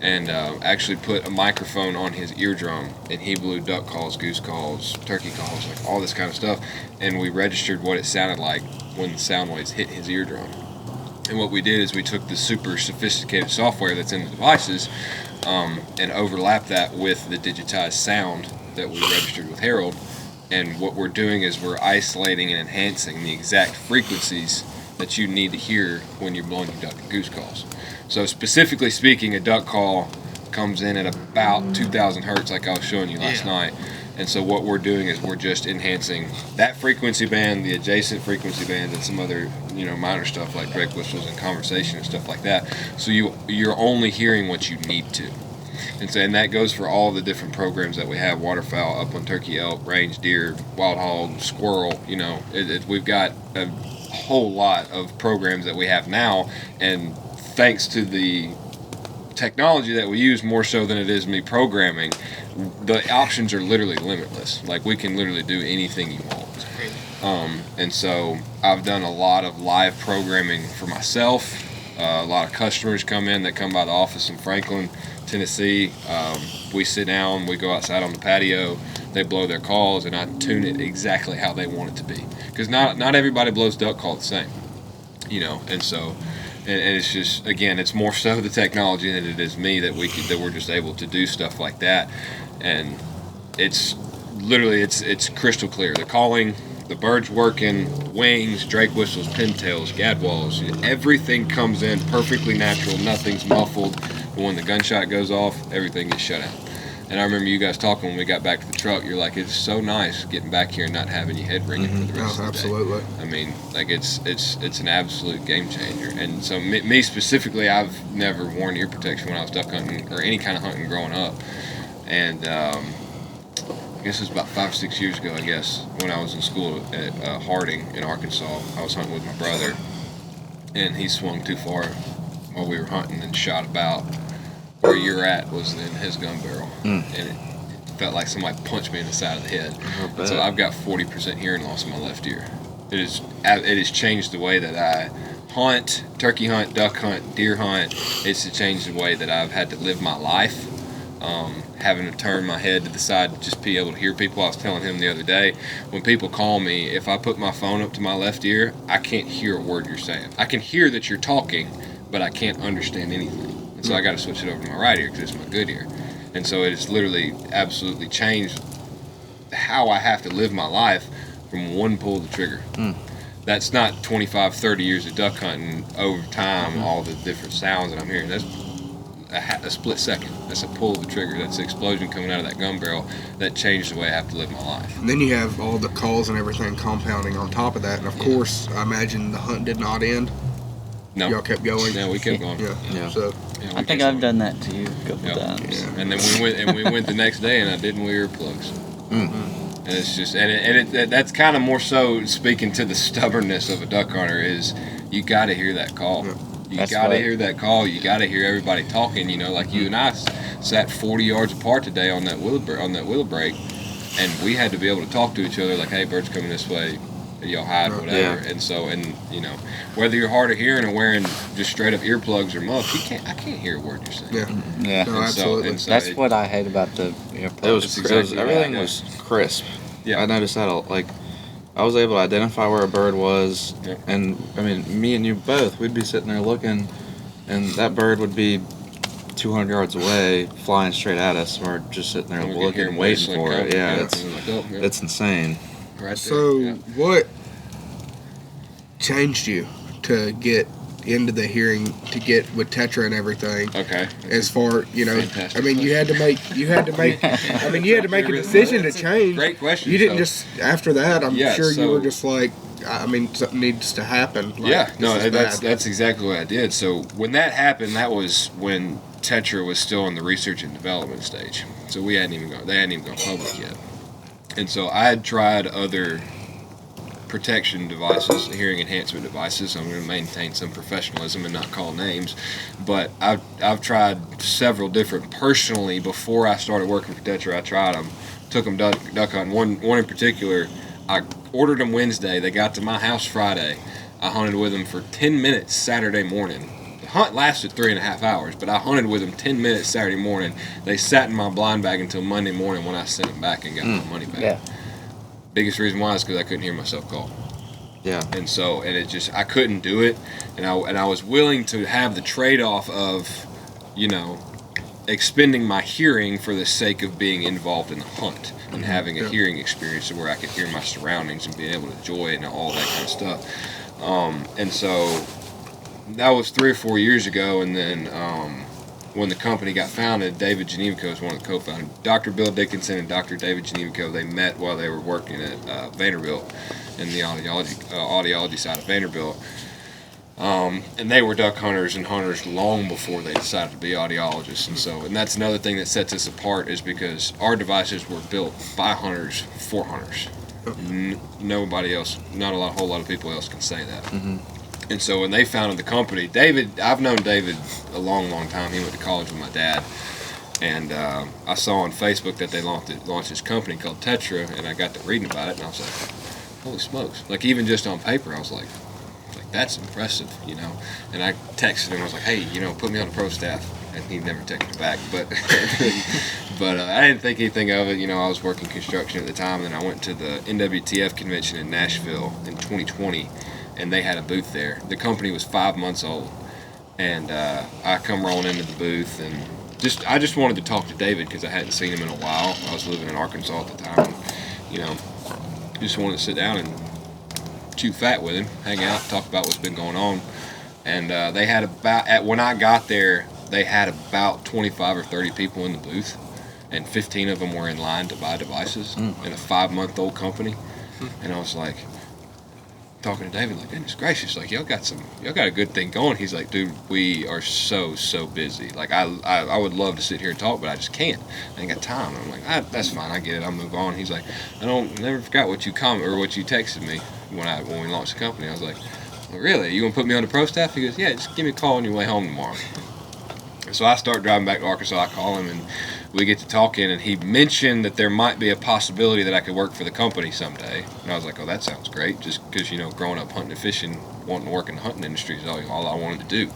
and actually put a microphone on his eardrum, and he blew duck calls, goose calls, turkey calls, like all this kind of stuff, and we registered what it sounded like when the sound waves hit his eardrum. And what we did is we took the super sophisticated software that's in the devices and overlapped that with the digitized sound that we registered with Harold. And what we're doing is we're isolating and enhancing the exact frequencies that you need to hear when you're blowing your duck and goose calls. So specifically speaking, a duck call comes in at about 2,000 hertz, like I was showing you last night. And so what we're doing is we're just enhancing that frequency band, the adjacent frequency bands, and some other, minor stuff like direct whistles and conversation and stuff like that. So you're only hearing what you need to. And that goes for all the different programs that we have: waterfowl, upland turkey, elk, range deer, wild hog, squirrel. We've got a whole lot of programs that we have now, and thanks to the technology that we use, more so than it is me programming, the options are literally limitless. Like, we can literally do anything you want. And so I've done a lot of live programming for myself. A lot of customers come by the office in Franklin, Tennessee. We sit down, we go outside on the patio, they blow their calls, and I tune it exactly how they want it to be. Because not everybody blows duck call the same, and so, and it's just, again, it's more so the technology than it is me that we're just able to do stuff like that. And it's literally, it's crystal clear. The calling, the birds working, wings, drake whistles, pintails, gadwalls, everything comes in perfectly natural, nothing's muffled. But when the gunshot goes off, everything gets shut out. And I remember you guys talking when we got back to the truck. You're like, it's so nice getting back here and not having your head ringing for the rest of the absolutely. day. I mean, like, it's an absolute game changer. And so me specifically, I've never worn ear protection when I was duck hunting or any kind of hunting growing up. And I guess it was about 5 or 6 years ago, when I was in school at Harding in Arkansas. I was hunting with my brother, and he swung too far while we were hunting and shot about where you're at was in his gun barrel. And it felt like somebody punched me in the side of the head. So I've got 40% hearing loss in my left ear. It has changed the way that I hunt, turkey hunt, duck hunt, deer hunt. It's changed the way that I've had to live my life. having to turn my head to the side to just be able to hear people. I was telling him the other day, when people call me, if I put my phone up to my left ear, I can't hear a word you're saying. I can hear that you're talking, but I can't understand anything. And so I got to switch it over to my right ear because it's my good ear. And so it has literally absolutely changed how I have to live my life from one pull of the trigger. That's not 25, 30 years of duck hunting over time, all the different sounds that I'm hearing. That's a split second. That's a pull of the trigger. That's the explosion coming out of that gun barrel that changed the way I have to live my life. And then you have all the calls and everything compounding on top of that. And of course, I imagine the hunt did not end. No. Y'all kept going. Yeah, we kept going. Yeah. So I think I've done that to you a couple times. Yeah. And then we went the next day, and I didn't wear earplugs. And it's just that's kind of more so speaking to the stubbornness of a duck hunter is you got to hear that call. You got to hear that call. You got to hear everybody talking. You know, like you and I sat 40 yards apart today on that willow break, and we had to be able to talk to each other like, "Hey, bird's coming this way. You'll hide, whatever." And so, you know, whether you're hard of hearing or wearing just straight up earplugs or muffs, I can't hear a word you're saying. Yeah. No, absolutely. So That's what I hate about the earplugs. Everything was crisp. Yeah. I noticed that I was able to identify where a bird was, and I mean, me and you both, we'd be sitting there looking, and that bird would be 200 yards away, flying straight at us, and we're just sitting there looking and waiting for it. Yeah, it's insane. Right there. So what changed you to get into the hearing, to get with Tetra and everything? Okay. As far, you know, Fantastic. I mean, you had to make a decision to change. Great question. You didn't just, after that, I'm sure so- you were just like, I mean, something needs to happen. Like, that's exactly what I did. So when that happened, that was when Tetra was still in the research and development stage. So they hadn't even gone public yet. And so I had tried other protection devices, hearing enhancement devices. I'm going to maintain some professionalism and not call names, but I've tried several different personally before I started working for Tetra. I tried them, took them duck hunting. One in particular, I ordered them Wednesday. They got to my house Friday. I hunted with them for 10 minutes Saturday morning. The hunt lasted 3.5 hours, but I hunted with them 10 minutes Saturday morning. They sat in my blind bag until Monday morning when I sent them back and got my money back. Yeah. Biggest reason why is because I couldn't hear myself call. Yeah. And so, and it just, I couldn't do it. And I was willing to have the trade-off of, you know, expending my hearing for the sake of being involved in the hunt and having a hearing experience where I could hear my surroundings and being able to enjoy it and all that kind of stuff. And so that was 3 or 4 years ago. And then when the company got founded, David Genevico was one of the co-founders. Dr. Bill Dickinson and Dr. David Genevico, they met while they were working at Vanderbilt in the audiology side of Vanderbilt. And they were duck hunters and hunters long before they decided to be audiologists. And that's another thing that sets us apart is because our devices were built by hunters for hunters. Nobody else, not a whole lot of people else can say that. And so when they founded the company, I've known David a long, long time. He went to college with my dad. And I saw on Facebook that they launched this company called Tetra, and I got to reading about it, and I was like, holy smokes. Like, even just on paper, I was like, that's impressive, you know. And I texted him, I was like, hey, you know, put me on the pro staff. And he never texted me back, but I didn't think anything of it. You know, I was working construction at the time, and then I went to the NWTF convention in Nashville in 2020, and they had a booth there. The company was 5 months old, and I come rolling into the booth, and I just wanted to talk to David because I hadn't seen him in a while. I was living in Arkansas at the time, and, you know, just wanted to sit down and chew fat with him, hang out, talk about what's been going on. And they had when I got there, they had about 25 or 30 people in the booth, and 15 of them were in line to buy devices in a 5-month-old company. And I was like, talking to David, like, goodness gracious, like, y'all got a good thing going. He's like, dude, we are so busy. Like, I would love to sit here and talk, but I just can't. I ain't got time. I'm like, that's fine, I get it, I'll move on. He's like, never forgot what you what you texted me when we launched the company. I was like, well, really? You gonna put me on the pro staff? He goes, yeah, just give me a call on your way home tomorrow. So I start driving back to Arkansas. I call him, and we get to talking, and he mentioned that there might be a possibility that I could work for the company someday. And I was like, oh, that sounds great, just because, you know, growing up hunting and fishing, wanting to work in the hunting industry is all I wanted to do.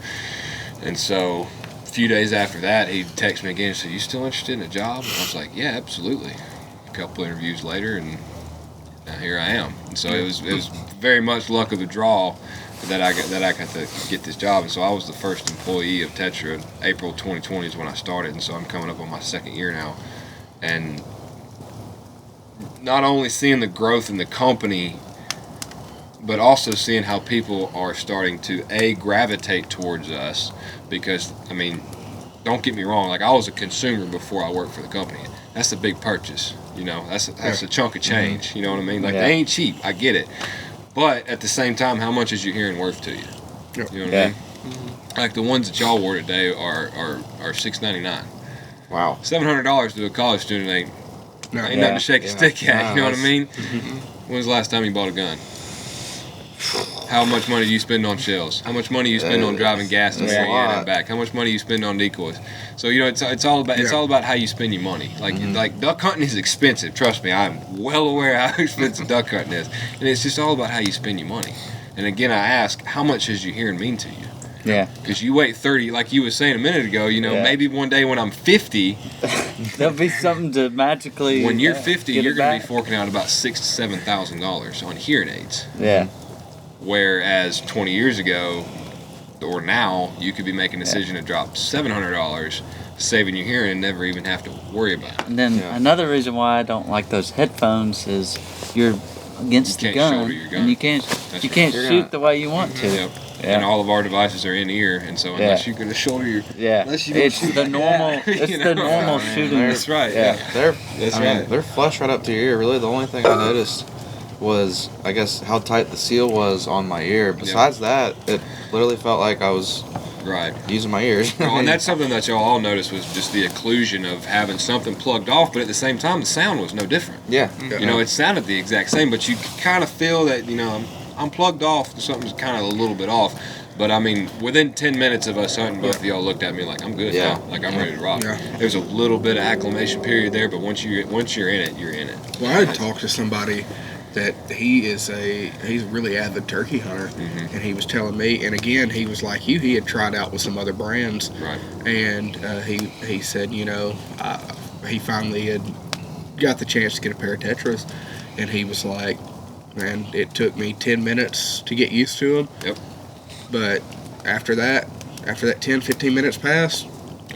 And so few days after that, he texted me again and said, "You still interested in a job?" And I was like, "Yeah, absolutely." A couple interviews later, and now here I am. And so it was very much luck of the draw that I got to get this job. And so I was the first employee of Tetra. April 2020 is when I started, and so I'm coming up on my second year now. And not only seeing the growth in the company, but also seeing how people are starting to gravitate towards us, because I mean, don't get me wrong, like I was a consumer before I worked for the company. That's a big purchase, you know. That's a chunk of change, you know what I mean? Like they ain't cheap, I get it, but at the same time, how much is your hearing worth to you? You know what I mean? Like the ones that y'all wore today are $6.99. Wow. $700 to a college student ain't nothing to shake a stick at. You know what I mean? When was the last time you bought a gun? How much money do you spend on shells? How much money do you spend on driving gas to bring and back? How much money do you spend on decoys? So you know, it's all about how you spend your money. Like duck hunting is expensive. Trust me, I'm well aware how expensive duck hunting is, and it's just all about how you spend your money. And again, I ask, how much does your hearing mean to you? Yeah. Because you wait 30, like you were saying a minute ago, you know, maybe one day when I'm 50, there'll be something to magically. When you're 50, you're going to be forking out about $6,000 to $7,000 on hearing aids. Yeah. Whereas 20 years ago, or now, you could be making a decision to drop $700, saving your hearing, and never even have to worry about it. And then another reason why I don't like those headphones is you're against the gun, and you can't shoot the way you want to. Yep. And all of our devices are in ear, and so unless you're going to shoulder your, it's the normal, the normal shooting. That's right. They're flush right up to your ear. Really, the only thing I noticed was, I guess, how tight the seal was on my ear. Besides that, it literally felt like I was using my ears. Well, and that's something that y'all all noticed, was just the occlusion of having something plugged off, but at the same time, the sound was no different. You know, it sounded the exact same, but you kind of feel that, you know, I'm plugged off, something's kind of a little bit off. But I mean, within 10 minutes of us hunting, both of y'all looked at me like, I'm good now. Like, I'm ready to rock. There's a little bit of acclimation period there, but once you're in it, you're in it. Well, I had talked to somebody that he's a really avid turkey hunter, and he was telling me, and again, he was like you, he had tried out with some other brands, and he said, you know, he finally had got the chance to get a pair of Tetras, and he was like, man, it took me 10 minutes to get used to them, but after that 10-15 minutes passed,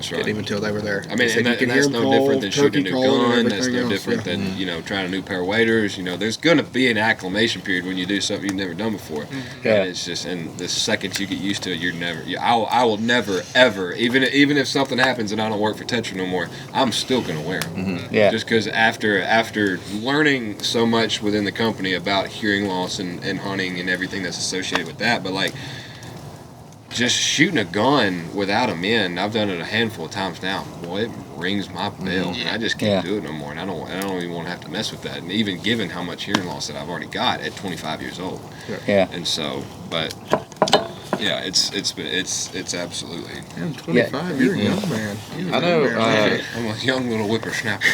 didn't even tell they were there. I mean, and that's no different than shooting a gun. That's no different than, you know, trying a new pair of waders. You know, there's going to be an acclimation period when you do something you've never done before. And it's just, and the second you get used to it, I will never, ever, even if something happens and I don't work for Tetra no more, I'm still going to wear them. Just because after learning so much within the company about hearing loss and hunting and everything that's associated with that, but like, just shooting a gun without them in, I've done it a handful of times now. Boy, it rings my bell. And I just can't do it no more, and I don't even want to have to mess with that. And even given how much hearing loss that I've already got at 25 years old. And so, but yeah, it's absolutely. I'm 25. You're a young man. I know. I'm a young little whippersnapper.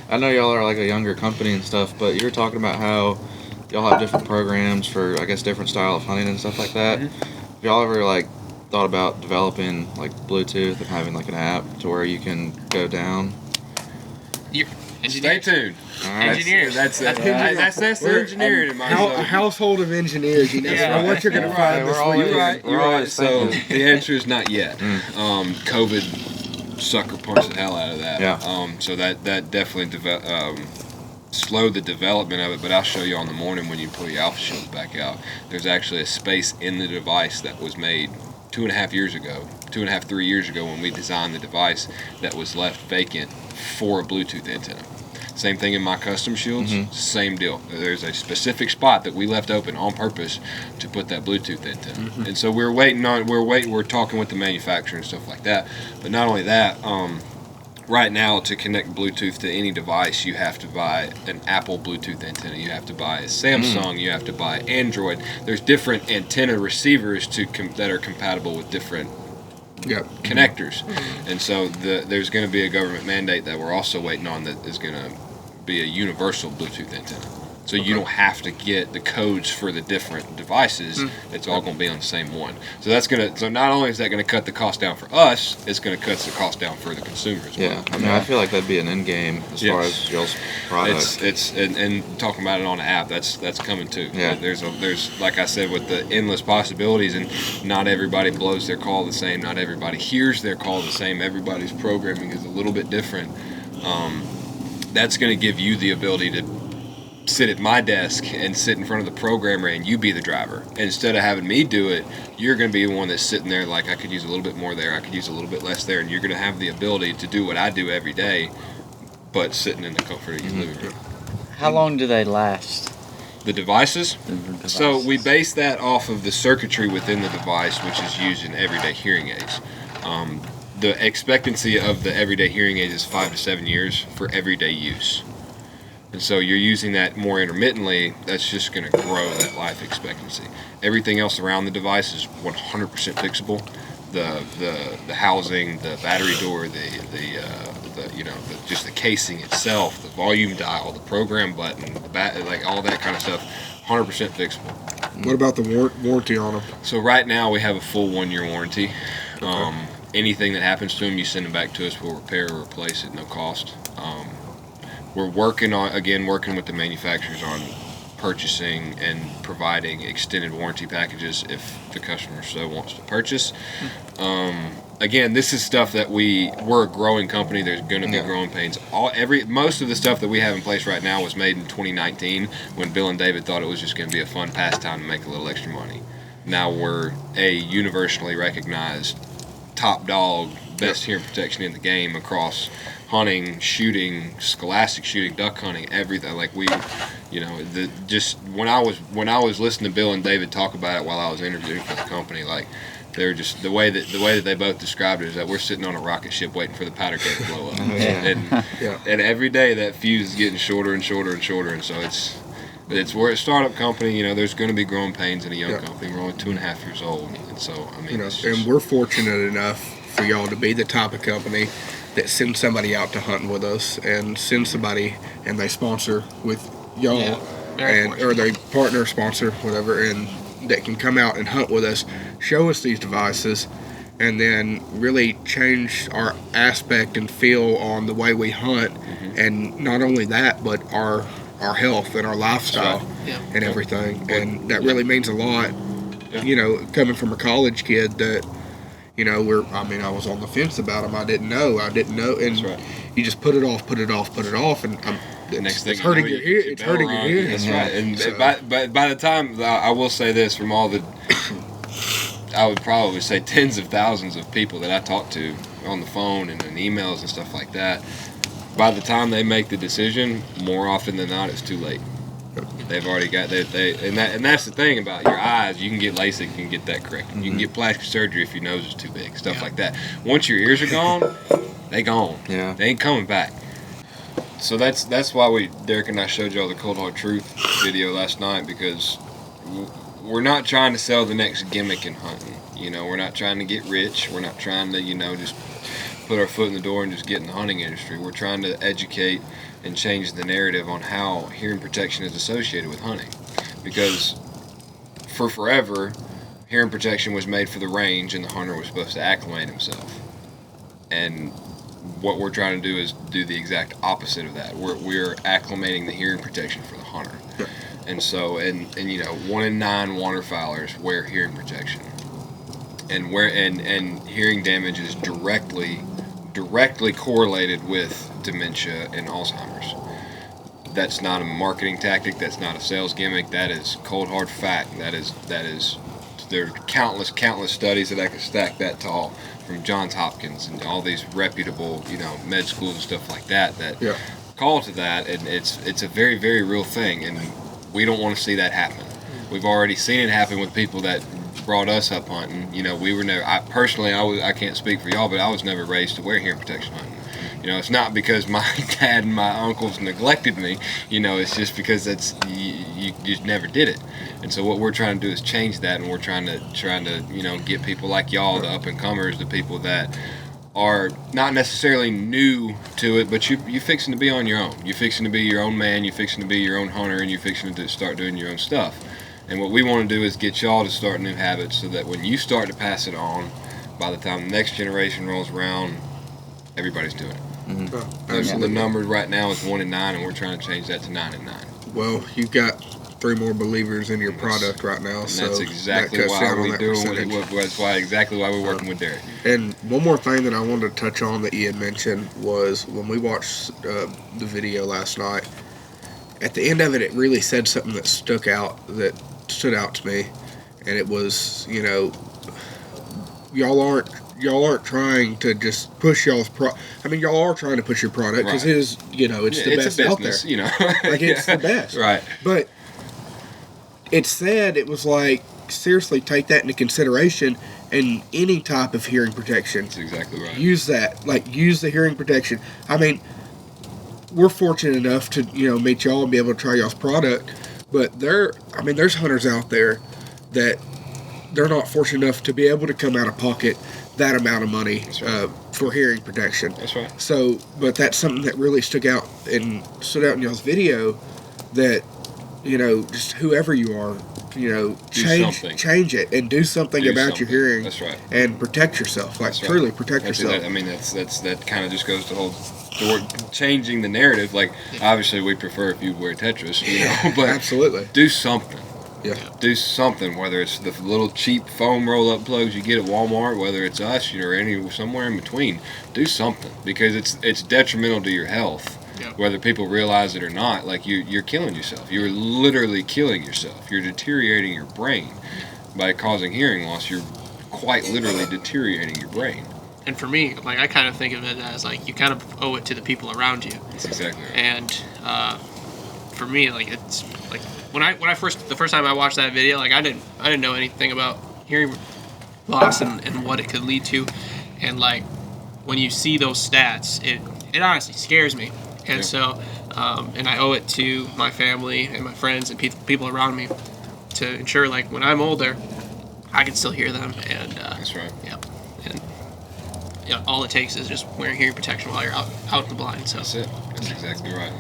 I know y'all are like a younger company and stuff, but you were talking about how y'all have different programs for, I guess, different style of hunting and stuff like that. Y'all ever like thought about developing like Bluetooth and having like an app to where you can go down? Stay tuned. Engineers. That's the engineering in my a household of engineers. You never know what you're going to find this week. You're right. So the answer is not yet. COVID sucker punched the hell out of that. So that definitely slowed the development of it, but I'll show you on the morning when you pull your alpha shields back out. There's actually a space in the device that was made 2.5 years ago, 3 years ago, when we designed the device, that was left vacant for a Bluetooth antenna. Same thing in my custom shields, same deal. There's a specific spot that we left open on purpose to put that Bluetooth antenna. And so we're talking with the manufacturer and stuff like that. But not only that, right now, to connect Bluetooth to any device, you have to buy an Apple Bluetooth antenna. You have to buy a Samsung. You have to buy Android. There's different antenna receivers that are compatible with different connectors. And so there's going to be a government mandate that we're also waiting on, that is going to be a universal Bluetooth antenna. So you don't have to get the codes for the different devices. It's all going to be on the same one. So so not only is that going to cut the cost down for us, it's going to cut the cost down for the consumer as well. Yeah, I mean, I feel like that'd be an end game as far as y'all's product. And talking about it on an app, that's coming too. Yeah. There's like I said, with the endless possibilities, and not everybody blows their call the same. Not everybody hears their call the same. Everybody's programming is a little bit different. That's going to give you the ability to sit at my desk and sit in front of the programmer and you be the driver. And instead of having me do it, you're going to be the one that's sitting there like, I could use a little bit more there, I could use a little bit less there, and you're going to have the ability to do what I do every day, but sitting in the comfort of your living room. How long do they last? The devices? So we base that off of the circuitry within the device, which is used in everyday hearing aids. The expectancy of the everyday hearing aids is 5 to 7 years for everyday use. And so you're using that more intermittently, that's just going to grow that life expectancy. Everything else around the device is 100% fixable. The housing, the battery door, just the casing itself, the volume dial, the program button, like all that kind of stuff, 100% fixable. What about the warranty on them? So right now we have a full 1-year warranty. Anything that happens to them, you send them back to us. We'll repair or replace at no cost. We're working with the manufacturers on purchasing and providing extended warranty packages if the customer so wants to purchase. Again, this is stuff that we're a growing company. There's going to be growing pains. Most of the stuff that we have in place right now was made in 2019 when Bill and David thought it was just going to be a fun pastime to make a little extra money. Now we're a universally recognized top dog, best hearing protection in the game across hunting, shooting, scholastic shooting, duck hunting, everything. Like when I was listening to Bill and David talk about it while I was interviewing for the company, like they were just the way that they both described it is that we're sitting on a rocket ship waiting for the powder keg to blow up. And every day that fuse is getting shorter and shorter and shorter, and so we're a startup company. There's going to be growing pains in a young company. We're only 2.5 years old, and so I mean, and we're fortunate enough for y'all to be the type of company that sends somebody out to hunt with us and send somebody and they sponsor with y'all or they partner sponsor whatever, and that can come out and hunt with us, show us these devices, and then really change our aspect and feel on the way we hunt. And not only that, but our health and our lifestyle and everything. And that really means a lot, coming from a college kid that I was on the fence about them. I didn't know, and you just put it off, and it's hurting your ear. It's hurting your ear. That's right. And so, by the time, I will say this, from all the, I would probably say tens of thousands of people that I talk to on the phone and in emails and stuff like that, by the time they make the decision, more often than not, it's too late. They've already got and that's the thing about your eyes. You can get LASIK, you can get that corrected. You can get plastic surgery if your nose is too big, stuff like that. Once your ears are gone, they gone. Yeah, they ain't coming back. So that's why Derek and I showed y'all the Cold Hard Truth video last night, because we're not trying to sell the next gimmick in hunting. We're not trying to get rich. We're not trying to just put our foot in the door and just get in the hunting industry. We're trying to educate and change the narrative on how hearing protection is associated with hunting. Because for forever, hearing protection was made for the range and the hunter was supposed to acclimate himself. And what we're trying to do is do the exact opposite of that. We're acclimating the hearing protection for the hunter. Yeah. And so, and 1 in 9 waterfowlers wear hearing protection. And hearing damage is directly correlated with dementia and Alzheimer's. That's not a marketing tactic. That's not a sales gimmick. That is cold hard fact. That is. There are countless studies that I could stack that tall from Johns Hopkins and all these reputable, med schools and stuff like that call to that, and it's a very, very real thing, and we don't want to see that happen. We've already seen it happen with people that brought us up hunting. We were never. I can't speak for y'all, but I was never raised to wear hearing protection hunting. It's not because my dad and my uncles neglected me. It's just because you just never did it. And so what we're trying to do is change that, and we're trying to get people like y'all, the up and comers, the people that are not necessarily new to it, but you fixing to be on your own. You're fixing to be your own man. You're fixing to be your own hunter, and you're fixing to start doing your own stuff. And what we want to do is get y'all to start new habits, so that when you start to pass it on, by the time the next generation rolls around, everybody's doing it. Mm-hmm. The number right now is 1 in 9, and we're trying to change that to 9 in 9. Well, you've got 3 more believers in your product right now, and so that's exactly why we're doing exactly why we're working with Derek. And one more thing that I wanted to touch on that you had mentioned was when we watched the video last night. At the end of it, it really said something that stood out to me, and it was, y'all aren't trying to just push y'all's I mean, y'all are trying to push your product because it is, it's the best a business, out there. Like, it's the best. Right. But it said, it was like, seriously, take that into consideration in any type of hearing protection. That's exactly right. Use that. Like, use the hearing protection. I mean, we're fortunate enough to, meet y'all and be able to try y'all's product. But there's hunters out there that they're not fortunate enough to be able to come out of pocket that amount of money for hearing protection. That's right. So, but that's something that really stood out in y'all's video, that, just whoever you are, change it and do something about your hearing. That's right. And protect yourself. Like, truly protect yourself. That kind of just goes to changing the narrative. Like, obviously we prefer if you wear Tetras, but absolutely do something. Yeah. Do something, whether it's the little cheap foam roll-up plugs you get at Walmart, whether it's us, or somewhere in between. Do something, because it's detrimental to your health, whether people realize it or not. Like, you're killing yourself. You're literally killing yourself. You're deteriorating your brain by causing hearing loss. You're quite literally deteriorating your brain. And for me, like, I kind of think of it as, like, you kind of owe it to the people around you. That's exactly right. And for me, like, it's like the first time I watched that video, like, I didn't know anything about hearing loss and what it could lead to, and like, when you see those stats, it honestly scares me. And so, and I owe it to my family and my friends and people around me to ensure, like, when I'm older, I can still hear them. And that's right. Yeah. And all it takes is just wearing hearing protection while you're out in the blind. So that's it. That's exactly right.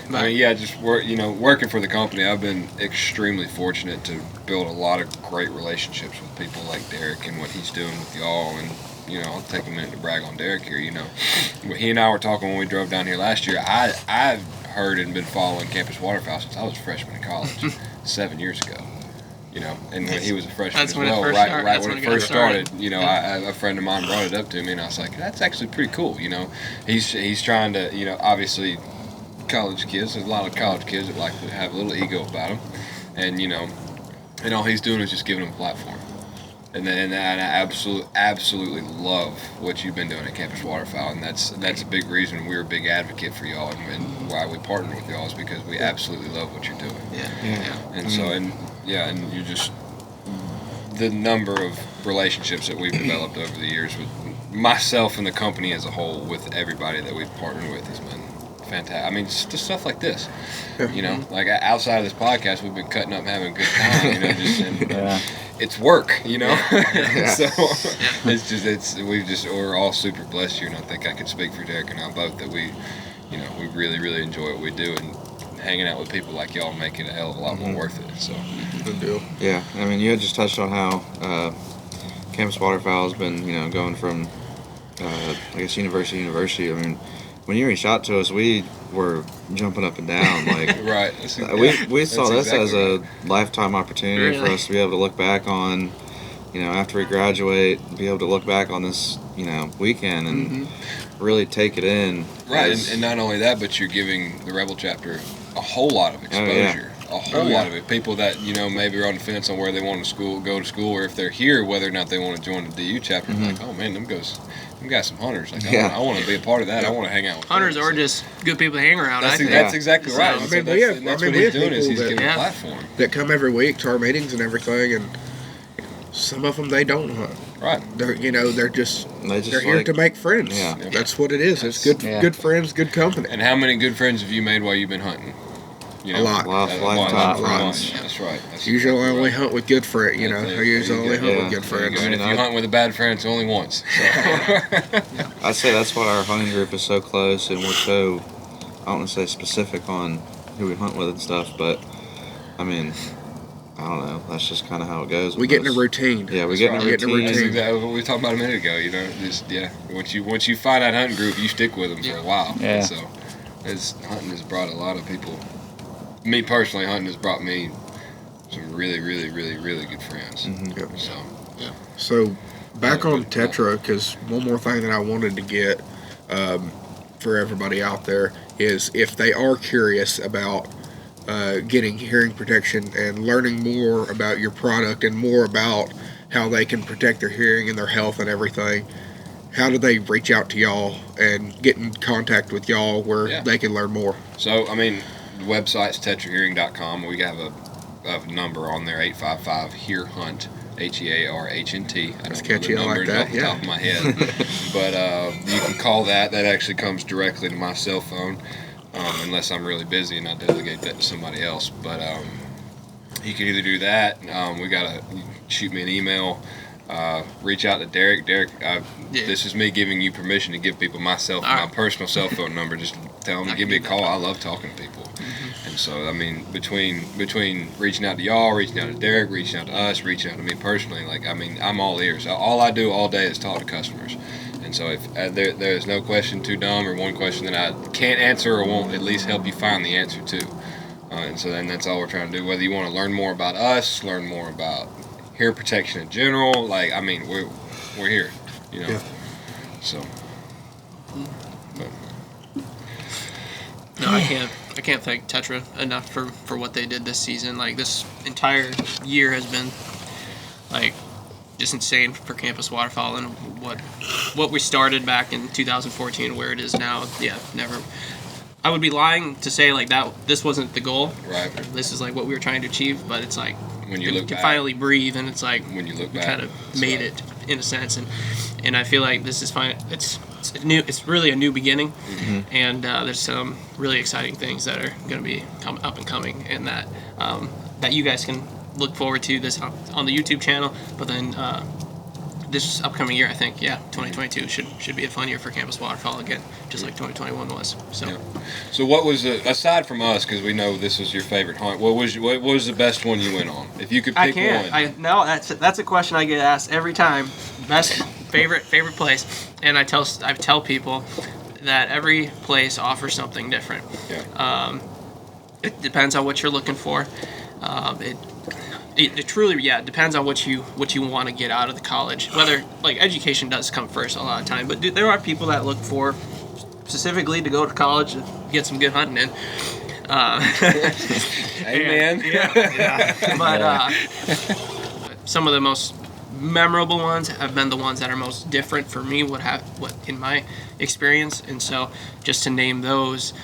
I mean, just working for the company, I've been extremely fortunate to build a lot of great relationships with people like Derek and what he's doing with y'all. And I'll take a minute to brag on Derek here. He and I were talking when we drove down here last year. I've heard and been following Campus Waterfowl since I was a freshman in college 7 years ago. And when he was a freshman as well, right when it first started, a friend of mine brought it up to me, and I was like, that's actually pretty cool. He's trying to, obviously, college kids. There's a lot of college kids that like to have a little ego about them, and all he's doing is just giving them a platform. And I absolutely love what you've been doing at Campus Waterfowl, and that's a big reason we're a big advocate for y'all, and why we partner with y'all is because we absolutely love what you're doing. And so, and you just, the number of relationships that we've developed over the years with myself and the company as a whole, with everybody that we've partnered with, has been fantastic. I mean, just stuff like this, like outside of this podcast, we've been cutting up and having a good time, it's work, So we're all super blessed here, and I think I can speak for Derek and I both that we really, really enjoy what we do, and hanging out with people like y'all make it a hell of a lot more worth it. So good deal. Yeah, I mean, you had just touched on how Campus Waterfowl has been, going from university to university. I mean, when you reached out to us, we were jumping up and down. Like, right. We saw this as a lifetime opportunity for us to be able to look back on, after we graduate, be able to look back on this, weekend and really take it in. Right, and not only that, but you're giving the Rebel chapter a whole lot of exposure. A whole lot of it. People that, maybe are on the fence on where they want to go to school, or if they're here, whether or not they want to join the DU chapter. Like, oh man, them guys some hunters. Like, I want to be a part of that. I want to hang out with hunters, or just good people to hang around. That's exactly right. I mean, that's what he's doing, is he's giving a platform. That come every week to our meetings and everything, and some of them, they don't hunt. Right. They're they're here to make friends. Yeah. That's what it is. It's good friends, good company. And how many good friends have you made while you've been hunting? You A know, lot. Lifetime friends. friends. That's right. Usually I only hunt with good friends, you know. I usually only hunt with good There friends. you go. And if you hunt with a bad friend, it's only once. So. I'd say that's why our hunting group is so close, and we're so, I don't want to say specific on who we hunt with and stuff, but I mean, I don't know. That's just kind of how it goes. We get in a routine. Yeah, we That's get in right. a Get in a routine. That's routine. exactly what we were talking about a minute ago. You know, once you find that hunting group, you stick with them for a while. Yeah. So, hunting has brought a lot of people. Me personally, hunting has brought me some really, really, really, really good friends. Mhm. Yep. So, So back on Tetra, because one more thing that I wanted to get for everybody out there is if they are curious about getting hearing protection and learning more about your product and more about how they can protect their hearing and their health and everything, how do they reach out to y'all and get in contact with y'all where they can learn more? I mean, the website's tetrahearing.com. We have a number on there, 855-HEAR-HUNT, HEARHNT. I That's don't know catchy, the I like numbers that, off the yeah. top of my head. But you can call that. That actually comes directly to my cell phone, unless I'm really busy and I delegate that to somebody else. But you can either do that. You can shoot me an email. Reach out to Derek. Derek, this is me giving you permission to give people my personal cell phone number. Just tell them to give me a call. I love talking to people. And so, I mean, between reaching out to y'all, reaching out to Derek, reaching out to us, reaching out to me personally, I'm all ears. All I do all day is talk to customers. And so if there's no question too dumb or one question that I can't answer or won't at least help you find the answer to. And so then that's all we're trying to do. Whether you want to learn more about us, learn more about hearing protection in general, we're here, you know. Yeah. So. But. No, I can't thank Tetra enough for what they did this season. Like, this entire year has been just insane for campus waterfowl, and what we started back in 2014, where it is now. Yeah, never. I would be lying to say that this wasn't the goal. Right. This is what we were trying to achieve, but it's when you look can back, finally breathe, and it's when you look back, kind of made it in a sense, and I feel like this is fine. It's new. It's really a new beginning, and there's some really exciting things that are going to be up and coming, and that you guys can look forward to this on the YouTube channel. But then this upcoming year, I think, 2022 should be a fun year for campus waterfowl again, just like 2021 was. So. Yeah. So what was aside from us, because we know this was your favorite hunt? What was the best one you went on? If you could pick one. No, that's a question I get asked every time. Best favorite place, and I tell people that every place offers something different. Yeah. It depends on what you're looking for. It truly, depends on what you want to get out of the college. Whether education does come first a lot of time, but there are people that look for specifically to go to college to get some good hunting in. Amen. But some of the most memorable ones have been the ones that are most different for me. What in my experience, and so just to name those.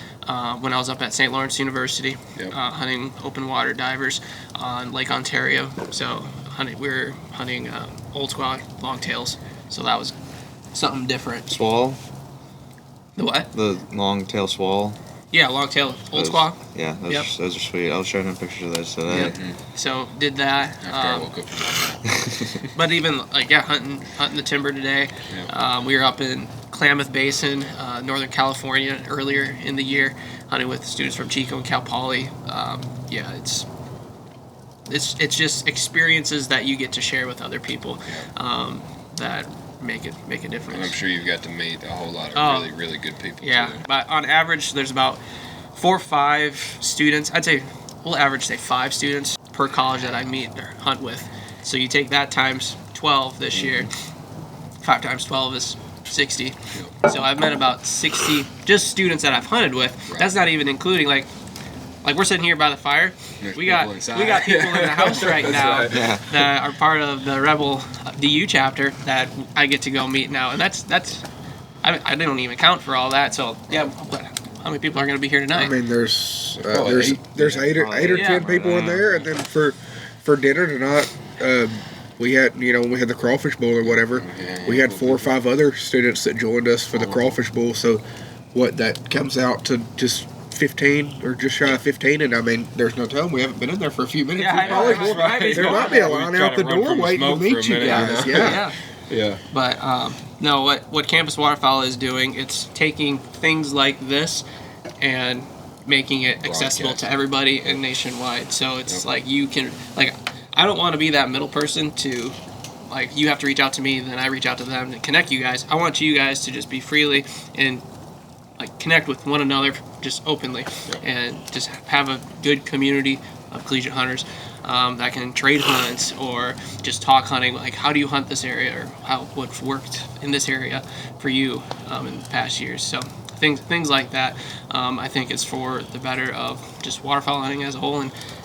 When I was up at St. Lawrence University, hunting open water divers on Lake Ontario. So we were hunting old squaw longtails. So that was something different. Swall? The what? The long-tail swall. Yeah, longtail old squaw. Yeah, those are sweet. I was showing him pictures of those today. Yeah. So did that. After I woke up from that. But even hunting the timber today. Yeah. We were up in Klamath Basin, Northern California, earlier in the year, hunting with students from Chico and Cal Poly. It's just experiences that you get to share with other people that make a difference. And I'm sure you've got to meet a whole lot of really, really good people. Yeah, too. but on average, there's about 4 or 5 students. I'd say we'll average 5 students per college that I meet or hunt with. So you take that times 12 this year. 5 times 12 is 60. So I've met about 60 just students that I've hunted with. Right. That's not even including like we're sitting here by the fire. We got people in the house right now that are part of the Rebel DU chapter that I get to go meet now, and that's I don't even count for all that. So how many people are going to be here tonight? I mean, there's 8 or 10 people in there, and then for dinner tonight, we had the Crawfish Bowl or whatever. We had 4 or 5 other students that joined us for the Crawfish Bowl. So what that comes out to just 15 or just shy of 15, and I mean, there's no telling. We haven't been in there for a few minutes. Yeah, I know, right? There might be a line Trying out the to run door from waiting to smoke for meet a you minute, guys. you know? Yeah. Yeah. But no, what Campus Waterfowl is doing, it's taking things like this and making it accessible to everybody and nationwide. So it's like you can, like, I don't want to be that middle person to, like, you have to reach out to me, then I reach out to them to connect you guys. I want you guys to just be freely and like connect with one another just openly and just have a good community of collegiate hunters that can trade hunts or just talk hunting, like how do you hunt this area or what's worked in this area for you in the past years. So things like that I think is for the better of just waterfowl hunting as a whole.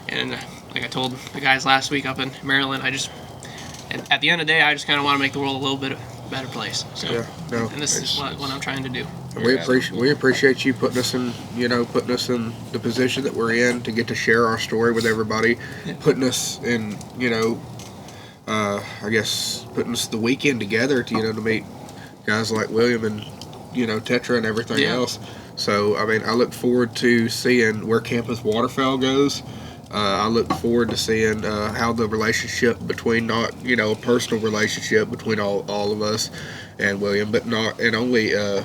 And like I told the guys last week up in Maryland, and at the end of the day, I just kind of want to make the world a little bit better place. So, and this is what I'm trying to do. We appreciate you putting us in the position that we're in to get to share our story with everybody, putting us in, I guess putting us the weekend together to meet guys like William and Tetra and everything else. So I mean, I look forward to seeing where Campus Waterfowl goes. I look forward to seeing how the relationship between a personal relationship between all of us and William, but not and only a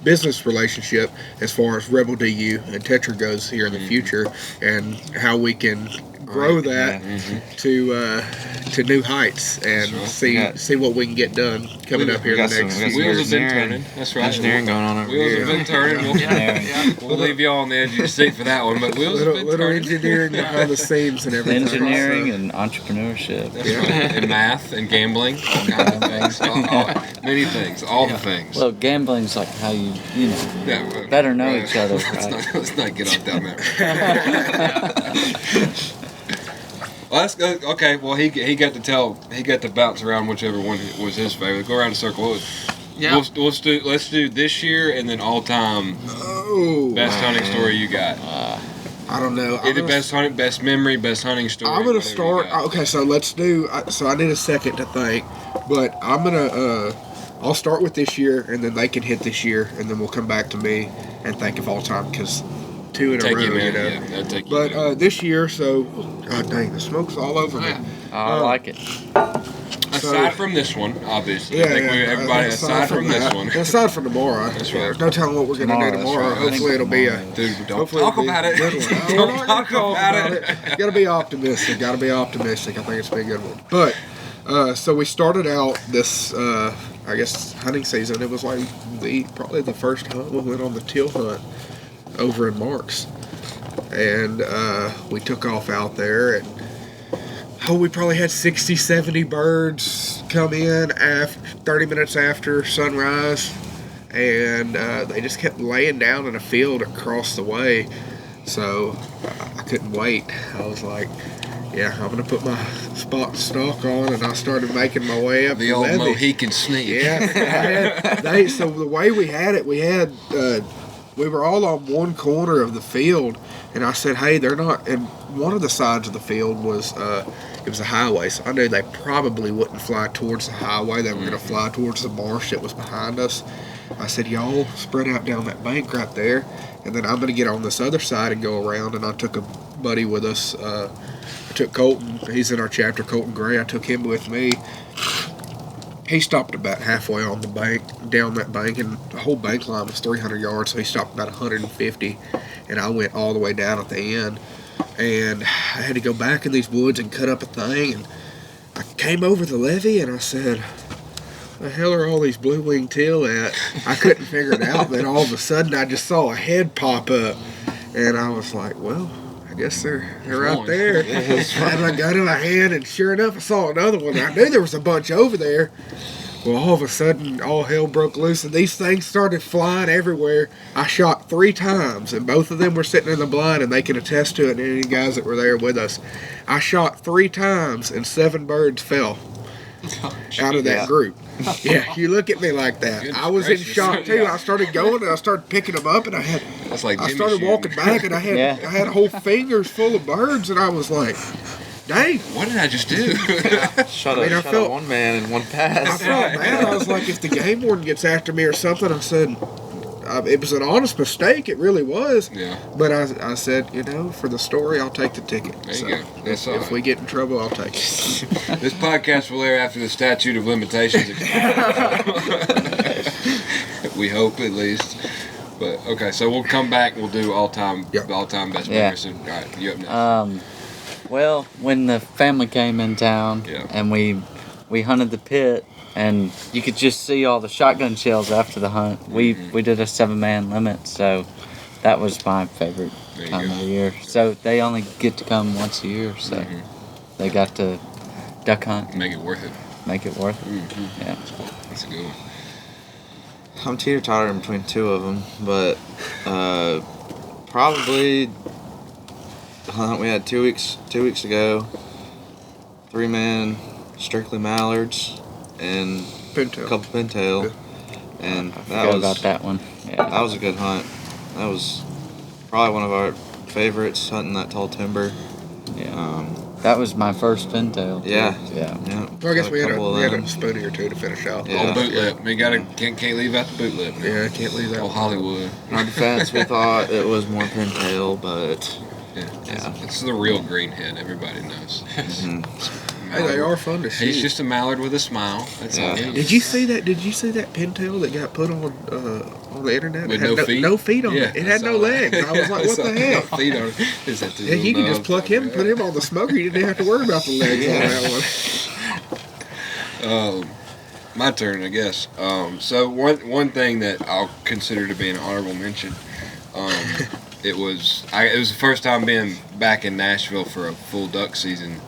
business relationship as far as Rebel DU and Tetra goes here in the future, and how we can grow that to new heights and see what we can get done coming up here in the next few years. Wheels have been turning. That's right. Engineering going on over here. Wheels have been turning. We'll leave you all on the edge of your seat for that one, but wheels have been turning. Engineering behind the scenes and everything. Engineering and entrepreneurship. That's right. And math and gambling, all kinds of things. Many things. All the things. Well, gambling's like how you better know each other. Let's not get off down that. Well, that's good. Okay. Well, he got to bounce around whichever one was his favorite. Go around the circle. Let's do this year and then all time. Best hunting story you got. I don't know. Either best hunting, best memory, best hunting story. I'm gonna start. Okay, so let's do. So I need a second to think, but I'm gonna. I'll start with this year, and then they can hit this year, and then we'll come back to me and think of all time because 2 in a row, But this year, so God dang, the smoke's all over me. I like it. Aside from this one, obviously. Everybody aside from this one. Aside from tomorrow. That's right. There's no telling what we're going to do tomorrow. Right. Hopefully it'll be a... Dude, don't talk about it. Don't talk about it. Got to be optimistic. I think it's been a good one. But, so we started out this, I guess, hunting season. It was like probably the first hunt we went on the teal hunt over in Marks. And we took off out there, and we probably had 60, 70 birds come in 30 minutes after sunrise, and they just kept laying down in a field across the way. So I couldn't wait. I was like, I'm going to put my spot and stalk on, and I started making my way up the old levee. Mohican sneak. Yeah. So the way we had it, we were all on one corner of the field, and I said, hey, they're not, and one of the sides of the field was, it was a highway, so I knew they probably wouldn't fly towards the highway. They were going to fly towards the marsh that was behind us. I said, y'all spread out down that bank right there, and then I'm going to get on this other side and go around. And I took a buddy with us. I took Colton. He's in our chapter, Colton Gray. I took him with me. He stopped about halfway on the bank, down that bank, and the whole bank line was 300 yards, so he stopped about 150, and I went all the way down at the end. And I had to go back in these woods and cut up a thing, and I came over the levee, and I said, the hell are all these blue-winged teal at? I couldn't figure it out. Then all of a sudden I just saw a head pop up, and I was like, well, I guess they're out there. And I got in my hand, and sure enough, I saw another one. I knew there was a bunch over there. Well, all of a sudden, all hell broke loose, and these things started flying everywhere. I shot 3 times, and both of them were sitting in the blind, and they can attest to it, and any guys that were there with us. I shot 3 times, and 7 birds fell out of that group. Yeah, you look at me like that. Goodness I was gracious. in shock, too. I started going, and I started picking them up, and I started walking back, and I had whole fingers full of birds, and I was like, dang. What did I just do? Shot a one man in one pass. I felt bad. I was like, if the game warden gets after me or something, I said, it was an honest mistake. It really was. Yeah. But I said, for the story, I'll take the ticket. There you go. That's if we get in trouble, I'll take it. This podcast will air after the statute of limitations expires. We hope, at least. But okay, so we'll come back and we'll do all-time best memories. All right, you up next. Well, when the family came in town and we hunted the pit, and you could just see all the shotgun shells after the hunt. We did a 7-man limit, so that was my favorite time of the year. So they only get to come once a year, so they got to duck hunt. Make it worth it. Yeah. That's a good one. I'm teeter-tottering between two of them, but probably the hunt we had 2 weeks ago. 3-man, strictly mallards, and Pintail. a couple pintail, and Forgot about that one. Yeah. That was a good hunt. That was probably one of our favorites, hunting that tall timber. Yeah. That was my first pintail. Yeah. Well, I guess we had a spoonie or two to finish out. Yeah. Old boot lip. We can't leave out the boot lip. Yeah, I can't leave that. Old Hollywood. In our defense, we thought it was more pintail, but it's the real greenhead. Everybody knows. Hey, they are fun to shoot. He's just a mallard with a smile. That's all. Did you see that? Did you see that pintail that got put on the internet? With it had no feet? No feet on it. It had no legs. I was like, what the heck? No feet on it. Is that Yeah, you could just pluck him and put him on the smoker. You didn't have to worry about the legs on that one. My turn, I guess. So one thing that I'll consider to be an honorable mention. It was the first time being back in Nashville for a full duck season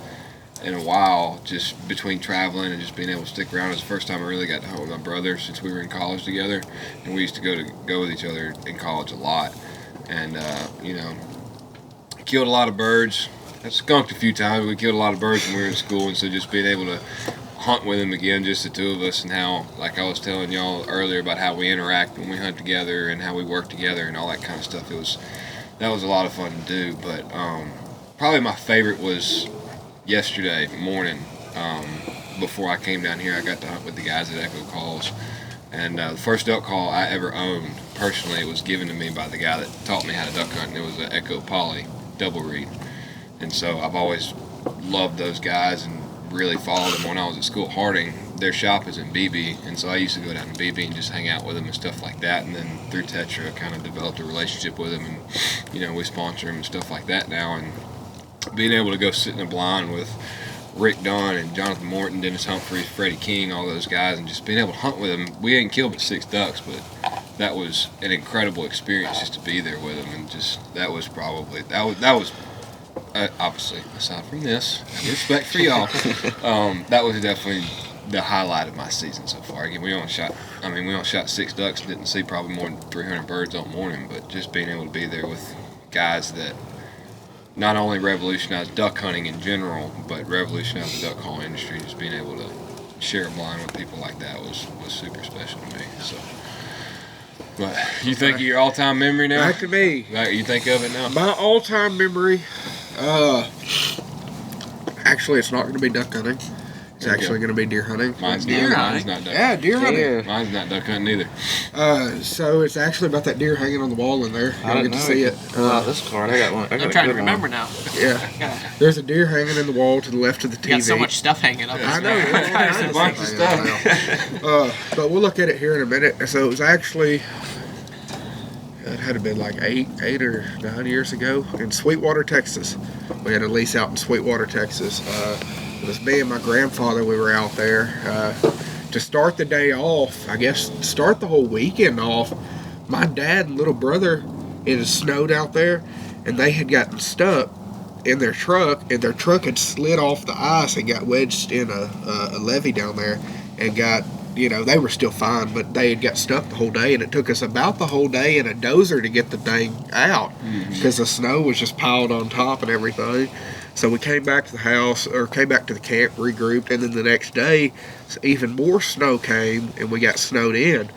in a while, just between traveling and just being able to stick around. It was the first time I really got to hunt with my brother since we were in college together, and we used to go with each other in college a lot, and killed a lot of birds. I skunked a few times. We killed a lot of birds when we were in school, and so just being able to hunt with him again, just the two of us, and how, like I was telling y'all earlier about how we interact when we hunt together and how we work together and all that kind of stuff. That was a lot of fun to do. But probably my favorite was yesterday morning. Before I came down here, I got to hunt with the guys at Echo Calls, and the first duck call I ever owned personally was given to me by the guy that taught me how to duck hunt, and it was an Echo Poly double reed. And so I've always loved those guys and really followed them when I was at school at Harding. Their shop is in BB, and so I used to go down to BB and just hang out with them and stuff like that. And then through Tetra, I kind of developed a relationship with them, and we sponsor them and stuff like that now. And being able to go sit in a blind with Rick Dunn and Jonathan Morton, Dennis Humphreys, Freddie King, all those guys, and just being able to hunt with them. We didn't kill but 6 ducks, but that was an incredible experience just to be there with them, and just that was obviously, aside from this, respect for y'all, that was definitely the highlight of my season so far. Again, we only shot 6 ducks and didn't see probably more than 300 birds all morning, but just being able to be there with guys that not only revolutionized duck hunting in general, but revolutionized the duck call industry, just being able to share a blind with people like that was super special to me. So, but you think of your all-time memory now? Back to me. You think of it now? My all-time memory, actually, it's not going to be duck hunting. It's actually going to be deer hunting. Mine's Deer not duck hunting. Yeah, deer hunting. Mine's not duck hunting either. So it's actually about that deer hanging on the wall in there. I didn't get to know see you it. could pull out this card. I got one. I'm trying to remember now. Yeah. There's a deer hanging in the wall to the left of the TV. You got so much stuff hanging up. I know. There's a bunch of stuff. But we'll look at it here in a minute. So it was actually, it had to been like 8 or 9 years ago in Sweetwater, Texas. We had a lease out in Sweetwater, Texas. It was me and my grandfather. We were out there to start the day off. I guess start the whole weekend off. My dad and little brother, it had snowed out there, and they had gotten stuck in their truck, and their truck had slid off the ice and got wedged in a levee down there, and got, they were still fine, but they had got stuck the whole day, and it took us about the whole day in a dozer to get the thing out because the snow was just piled on top and everything. So we came back to the house, or came back to the camp, regrouped, and then the next day, even more snow came, and we got snowed in.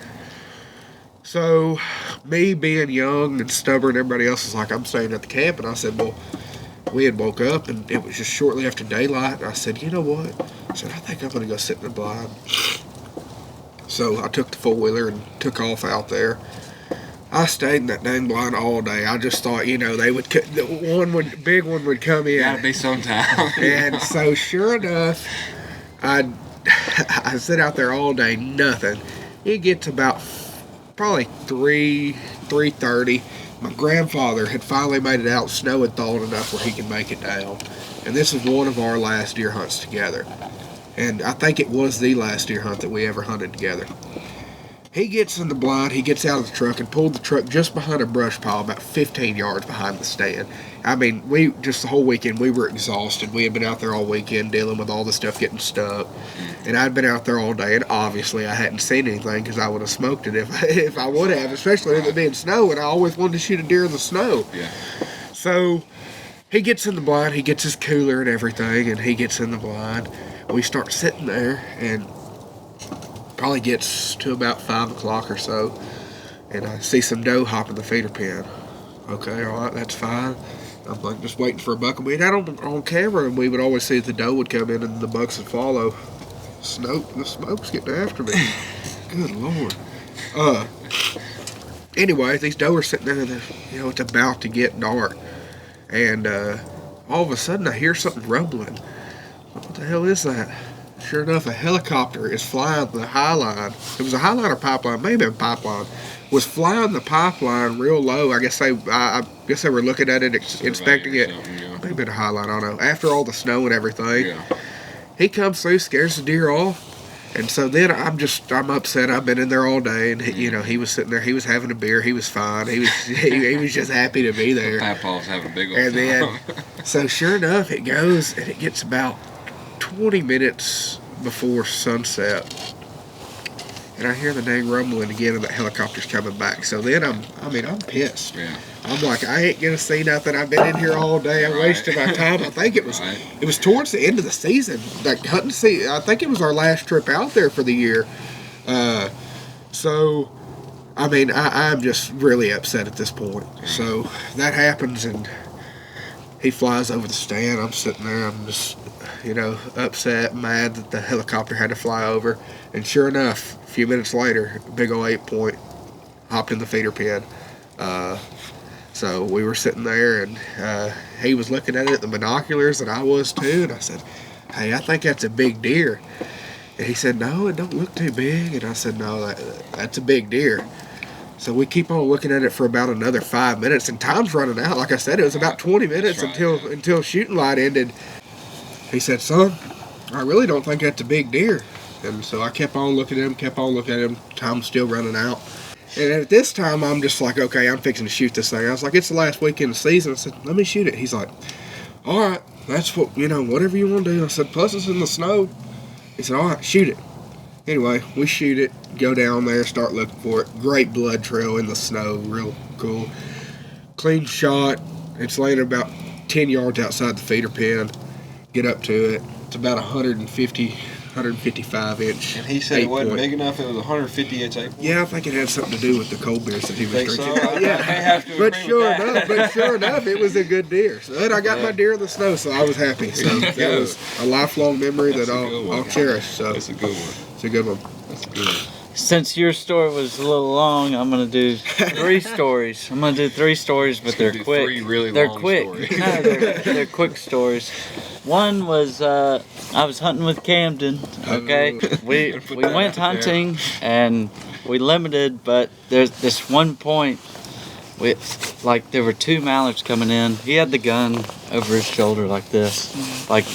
So, me being young and stubborn, everybody else was like, I'm staying at the camp, and I said, well, we had woke up, and it was just shortly after daylight, and I said, you know what? I said, I think I'm going to go sit in the blind. So I took the four-wheeler and took off out there. I stayed in that dang blind all day. I just thought, they would, big one would come in. Gotta be sometime. And so sure enough, I sit out there all day, nothing. It gets about probably 3:30. My grandfather had finally made it out. Snow had thawed enough where he could make it down. And this is one of our last deer hunts together. And I think it was the last deer hunt that we ever hunted together. He gets in the blind, he gets out of the truck and pulled the truck just behind a brush pile about 15 yards behind the stand. I mean, the whole weekend, we were exhausted. We had been out there all weekend dealing with all the stuff getting stuck. And I'd been out there all day, and obviously I hadn't seen anything because I would have smoked it if I would have, especially if it being snow, and I always wanted to shoot a deer in the snow. Yeah. So he gets in the blind, he gets his cooler and everything, and he gets in the blind. We start sitting there, and probably gets to about 5 o'clock or so, and I see some doe hop in the feeder pen. Okay, all right, that's fine. I'm like just waiting for a buck. We had on camera, and we would always see the doe would come in and the bucks would follow. The smoke's getting after me. Good Lord. Anyway, these doe are sitting there, and it's about to get dark, and all of a sudden I hear something rumbling. What the hell is that? Sure enough, a helicopter is flying the high line. It was a high line or pipeline, maybe a pipeline. Was flying the pipeline real low. I guess they were looking at it, inspecting it. Yeah. Maybe a high line, I don't know. After all the snow and everything, Yeah. he comes through, scares the deer off. And so then I'm upset. I've been in there all day, and he was sitting there. He was having a beer. He was fine. He was just happy to be there. Papaw's having a big old And then, time. so sure enough, it goes, and it gets about 20 minutes before sunset, and I hear the dang rumbling again, and that helicopter's coming back. So then I'm pissed. Yeah. I'm like, I ain't gonna see nothing. I've been in here all day. I wasted my time. I think it was towards the end of the season, that hunting season. I think it was our last trip out there for the year. So, I'm just really upset at this point. So that happens, and he flies over the stand. I'm sitting there. I'm just, upset, mad that the helicopter had to fly over. And sure enough, a few minutes later, a big old 8-point hopped in the feeder pen. So we were sitting there, and he was looking at it at the binoculars, and I was too. And I said, "Hey, I think that's a big deer." And he said, "No, it don't look too big." And I said, "No, that's a big deer." So we keep on looking at it for about another 5 minutes, and time's running out. Like I said, it was about 20 minutes until shooting light ended. He said, "Son, I really don't think that's a big deer." And so I kept on looking at him. Time's still running out. And at this time, I'm just like, okay, I'm fixing to shoot this thing. I was like, it's the last weekend of the season. I said, let me shoot it. He's like, all right, that's what, whatever you want to do. I said, plus it's in the snow. He said, all right, shoot it. Anyway, we shoot it, go down there, start looking for it. Great blood trail in the snow, real cool. Clean shot. It's laying about 10 yards outside the feeder pen. Get up to it. It's about 155 inch. And he said it wasn't big enough. It was 150 inch 8-point. Yeah, I think it had something to do with the cold beers that he was drinking. So? Yeah, but sure enough, it was a good deer. So then I got my deer in the snow, so I was happy. So that was a lifelong memory that I'll cherish. So that's a good one. It's a good one. That's a good one. Since your story was a little long, I'm gonna do 3 stories. I'm gonna do 3 stories, but they're quick. 3 really they're long quick. stories. No, they're quick stories. One was I was hunting with Camden. Okay, we went hunting and we limited, but there's this one point. There were 2 mallards coming in. He had the gun over his shoulder like this, like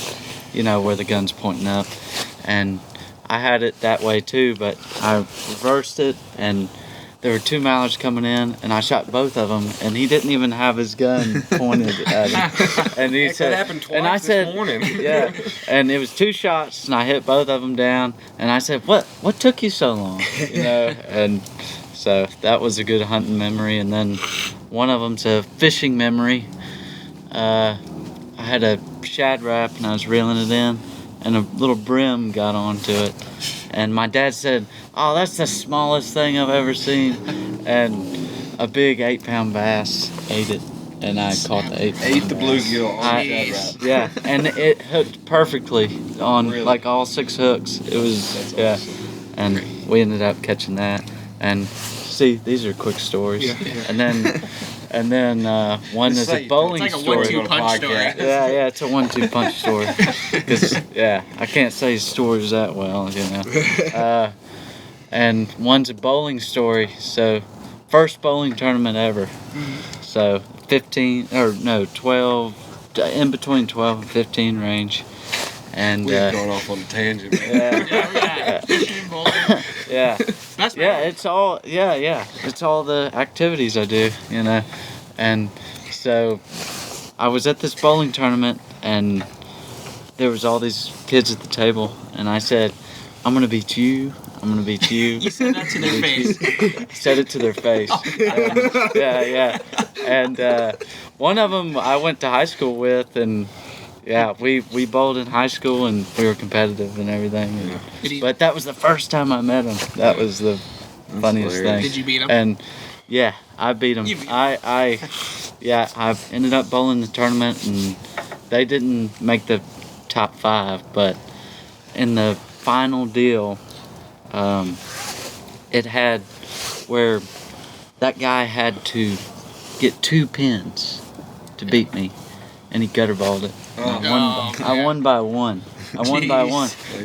where the gun's pointing up, and I had it that way too, but I reversed it, and there were 2 mallards coming in, and I shot both of them, and he didn't even have his gun pointed at him. And he said, that happened twice and I said, this morning. Yeah, and it was 2 shots, and I hit both of them down, and I said, what took you so long? And so that was a good hunting memory. And then one of them's a fishing memory. I had a shad wrap, and I was reeling it in, and a little brim got onto it. And my dad said, "Oh, that's the smallest thing I've ever seen." And a big 8-pound bass ate it. And I caught the 8-pound Ate the bass. bluegill on the shad wrap. Yeah, and it hooked perfectly on Really? all 6 hooks. It was, That's yeah. awesome. And we ended up catching that. And See, these are quick stories. Yeah. And then one is a bowling It's like a story. 1-2 punch story. Yeah, it's a 1-2 punch story. Because I can't say stories that well, you know. And one's a bowling story. So, first bowling tournament ever. So 12, in between 12 and 15 range. And We've gone off on a tangent. Yeah. That's It's all it's all the activities I do, you know. And so I was at this bowling tournament and there was all these kids at the table and I said, I'm gonna beat you. I'm gonna beat you. You said that to their face. I said it to their face. And one of them I went to high school with, and we bowled in high school, and we were competitive and everything. And, but that was the first time I met him. That was the funniest thing. Did you beat him? And I beat him. I ended up bowling the tournament, and they didn't make the top 5, but in the final deal. It had where that guy had to get 2 pins to beat me, and he gutter balled it. I won by 1.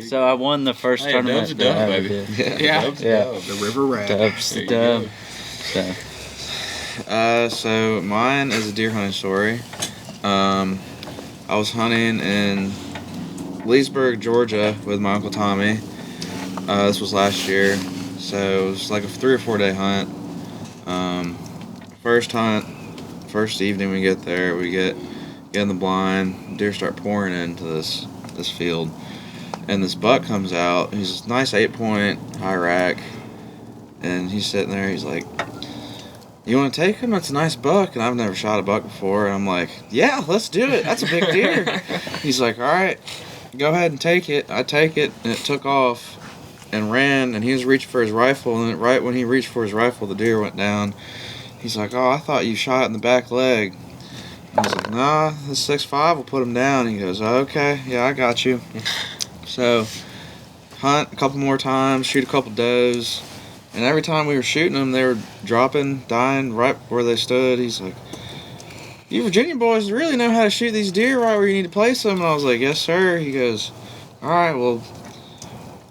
So I won the first tournament dub's that I dub, ever baby. did. The River Rat. Dub's the dub. So mine is a deer hunting story. I was hunting in Leesburg, Georgia with my Uncle Tommy. This was last year, so it was like a 3 or 4 day hunt. First evening we get there, we get in the blind, deer start pouring into this field, and this buck comes out. He's a nice 8-point high rack, and he's sitting there. He's like, "You want to take him? That's a nice buck." And I've never shot a buck before, and I'm like, "Yeah, let's do it. That's a big deer." He's like, "All right, go ahead and take it." I take it, and it took off and ran, and he was reaching for his rifle, and right when he reached for his rifle, the deer went down. He's like, "Oh, I thought you shot it in the back leg." I was like, "Nah, the 6.5 will put him down." He goes, "Okay, yeah, I got you." So, hunt a couple more times, shoot a couple does, and every time we were shooting them, they were dropping, dying right where they stood. He's like, "You Virginia boys really know how to shoot these deer right where you need to place them." And I was like, "Yes, sir." He goes, "All right, well,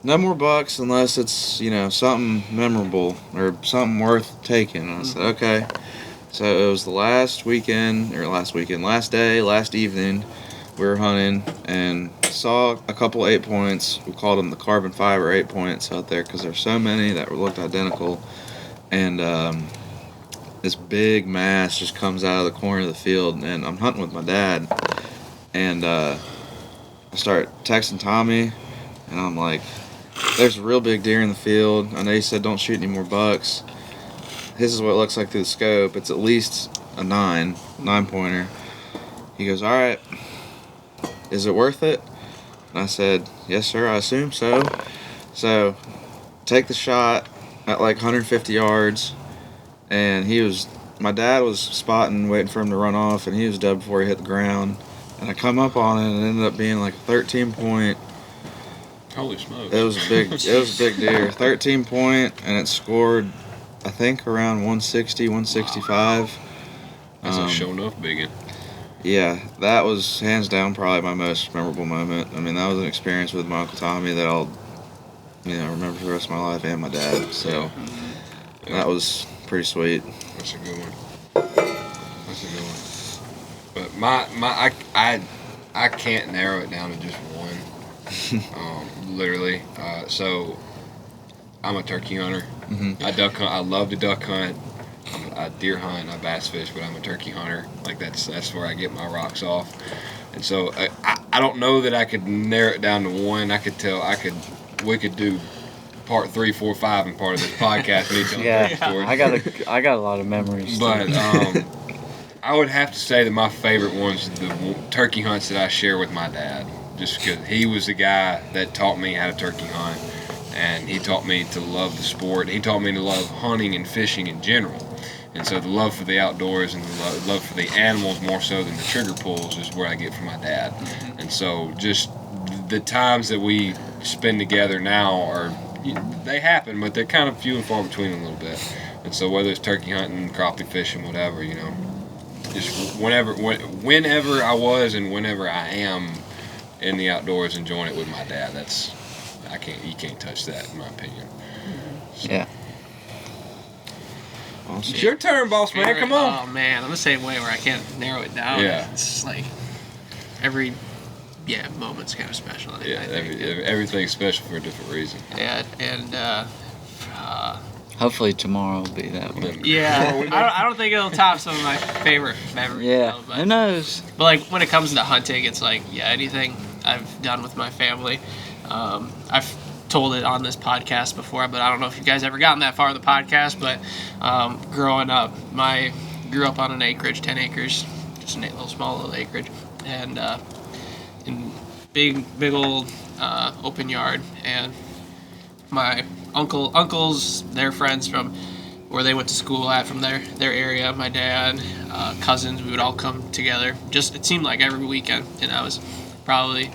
no more bucks unless it's, something memorable or something worth taking." And I said, "Okay." So it was the last evening, we were hunting and saw a couple 8 points. We called them the carbon fiber 8 points out there because there's so many that looked identical. And this big mass just comes out of the corner of the field, and I'm hunting with my dad. And I start texting Tommy, and I'm like, "There's a real big deer in the field. I know you said don't shoot any more bucks. This is what it looks like through the scope. It's at least a 9-pointer. He goes, "All right, is it worth it?" And I said, "Yes, sir, I assume so." So, take the shot at like 150 yards, and my dad was spotting, waiting for him to run off, and he was dubbed before he hit the ground. And I come up on it, and it ended up being like a 13-point. Holy smokes! It was a big deer, 13-point, and it scored, I think, around 160, 165. That's a show enough biggin. Yeah, that was hands down probably my most memorable moment. I mean, that was an experience with my Uncle Tommy that I'll, remember for the rest of my life, and my dad. So that was pretty sweet. That's a good one. But I can't narrow it down to just one. Literally. So I'm a turkey hunter. Mm-hmm. I duck hunt. I love to duck hunt. I deer hunt. I bass fish, but I'm a turkey hunter. Like that's where I get my rocks off. And so I don't know that I could narrow it down to one. We could do part 3, 4, 5 and part of this podcast. Me telling stories. I got a lot of memories. But I would have to say that my favorite one's the turkey hunts that I share with my dad. Just because he was the guy that taught me how to turkey hunt, and he taught me to love the sport. He taught me to love hunting and fishing in general. And so the love for the outdoors and the love for the animals more so than the trigger pulls is where I get from my dad. And so just the times that we spend together now they happen, but they're kind of few and far between a little bit. And so whether it's turkey hunting, crappie fishing, whatever, you know, just whenever I was and whenever I am in the outdoors enjoying it with my dad, you can't touch that in my opinion. So. Yeah. It's your turn, boss man. Come on. Oh man, I'm the same way where I can't narrow it down. Yeah. It's like every moment's kind of special. I think. Everything's special for a different reason. Yeah, and Hopefully tomorrow will be that way. yeah, I don't think it'll top some of my favorite memories. Yeah, though, who knows? But like when it comes to hunting, it's like anything I've done with my family. I've told it on this podcast before, but I don't know if you guys ever gotten that far in the podcast. But growing up, grew up on an acreage, 10 acres, just a small little acreage, and in big old open yard. And my uncles, their friends from where they went to school at, from their area, my dad, cousins, we would all come together. It seemed like every weekend, and I was probably,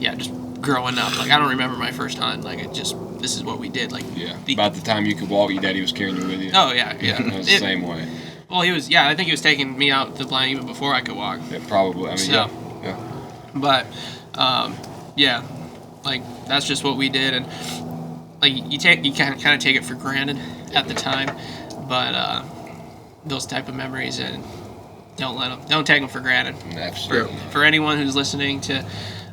just growing up. Like I don't remember my first hunt. Like this is what we did. Like about the time you could walk, your daddy was carrying you with you. Oh yeah. It was the same way. Well, he was. Yeah, I think he was taking me out to the blind even before I could walk. Yeah, probably. I mean, so, yeah. But like that's just what we did, and like you kind of take it for granted at the time, but those type of memories, and don't take them for granted. Absolutely. For anyone who's listening to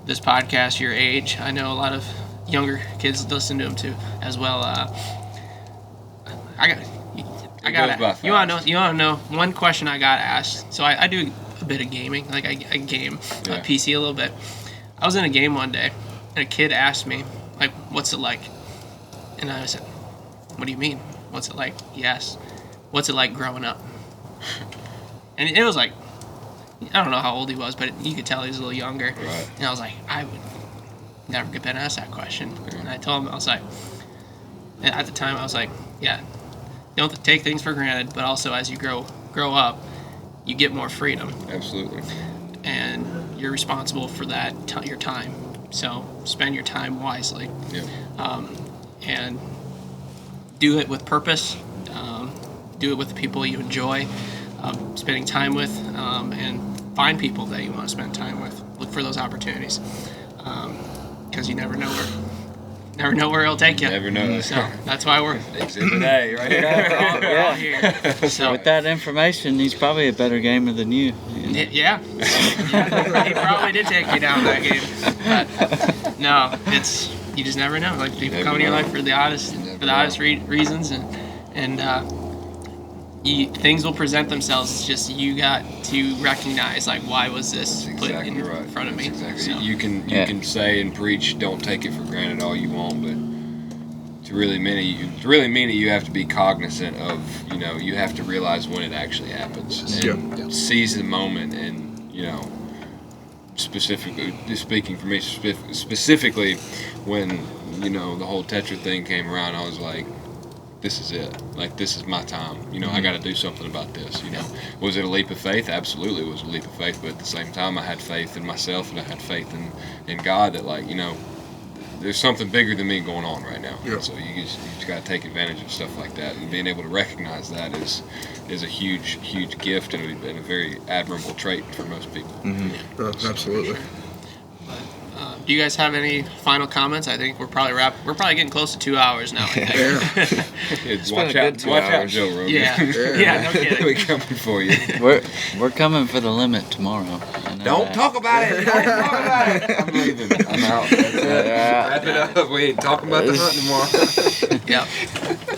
this podcast your age, I know a lot of younger kids listen to them too as well. You want to know one question I got asked. So I do a bit of gaming, like I game PC a little bit. I was in a game one day and a kid asked me like, what's it like? And I said, what do you mean, what's it like? He asked, what's it like growing up? And it was like, I don't know how old he was, but you could tell he was a little younger. Right. And I was like, I would never get been asked that question. Yeah. And I told him, I was like, at the time, I was like, don't take things for granted, but also as you grow up, you get more freedom. Absolutely. And you're responsible for that, your time. So spend your time wisely. Yeah. And do it with purpose. Do it with the people you enjoy spending time with, and find people that you want to spend time with. Look for those opportunities, because you never know where it'll take you. Never know. So that's why we're Exhibit A right here. we're all here. So With that information, he's probably a better gamer than you. yeah, he probably did take me down that game. But no, you just never know. Like people come in your life for the oddest reasons, and things will present themselves. It's just you got to recognize like why was this put in front of me. Exactly. So. You can say and preach, don't take it for granted all you want, but to really mean it, you have to be cognizant of, you have to realize when it actually happens and seize the moment. And specifically speaking for me, specifically when the whole Tetra thing came around, I was like, this is it. Like, this is my time. I got to do something about this. Was it a leap of faith? Absolutely, it was a leap of faith. But at the same time, I had faith in myself and I had faith in God that, like, there's something bigger than me going on right now. Yep. So you just got to take advantage of stuff like that, and being able to recognize that is a huge gift and a very admirable trait for most people. Mm-hmm. Absolutely. Do you guys have any final comments? I think we're probably getting close to 2 hours now. Watch out, Joe Rogan. Yeah, no kidding. We're coming for you. We're coming for the limit tomorrow. Don't talk about it. Don't talk about it. I'm leaving. I'm out. Wrap it up. We ain't talking about the hunt tomorrow. Yep.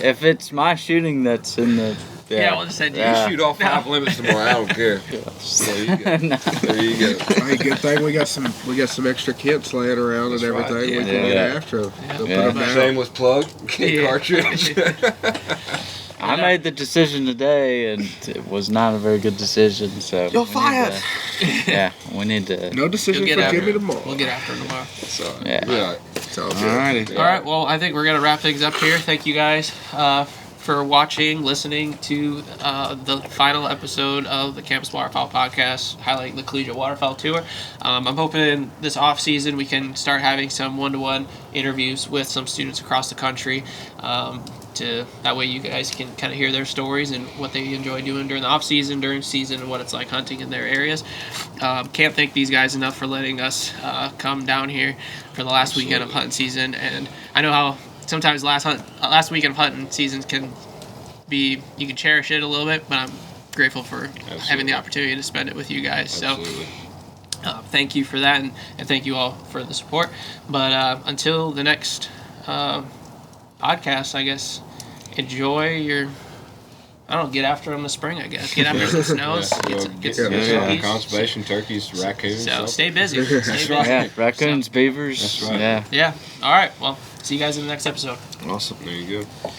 If it's my shooting that's in the... we'll just say you shoot all 5 limits tomorrow. I don't care. There you go. There you go. Hey, good thing we got some extra kits laying around and everything. Right. We can get after them. Put them down. Shameless plug. Cartridge. I made the decision today, and it was not a very good decision. So you're fired. We need to. No decision for Jimmy tomorrow. We'll get after him tomorrow. So yeah. All right. All right. Well, I think we're gonna wrap things up here. Thank you guys for listening to the final episode of the Campus Waterfowl podcast, highlighting the Collegiate Waterfowl Tour. I'm hoping this off season we can start having some one-to-one interviews with some students across the country. that way you guys can kind of hear their stories and what they enjoy doing during the off season, during season, and what it's like hunting in their areas. Can't thank these guys enough for letting us come down here for the last weekend of hunting season. And I know how sometimes last weekend of hunting seasons can be, you can cherish it a little bit, but I'm grateful for having the opportunity to spend it with you guys. Absolutely. So thank you for that, and thank you all for the support. But until the next podcast, I guess, enjoy your, I don't know, get after them in the spring, I guess. Get after some snows. Get some turkeys. Conservation, turkeys, raccoons. So stay busy. Stay busy. Yeah, raccoons, beavers. That's right. Yeah. Yeah. All right. Well, see you guys in the next episode. Awesome. There you go.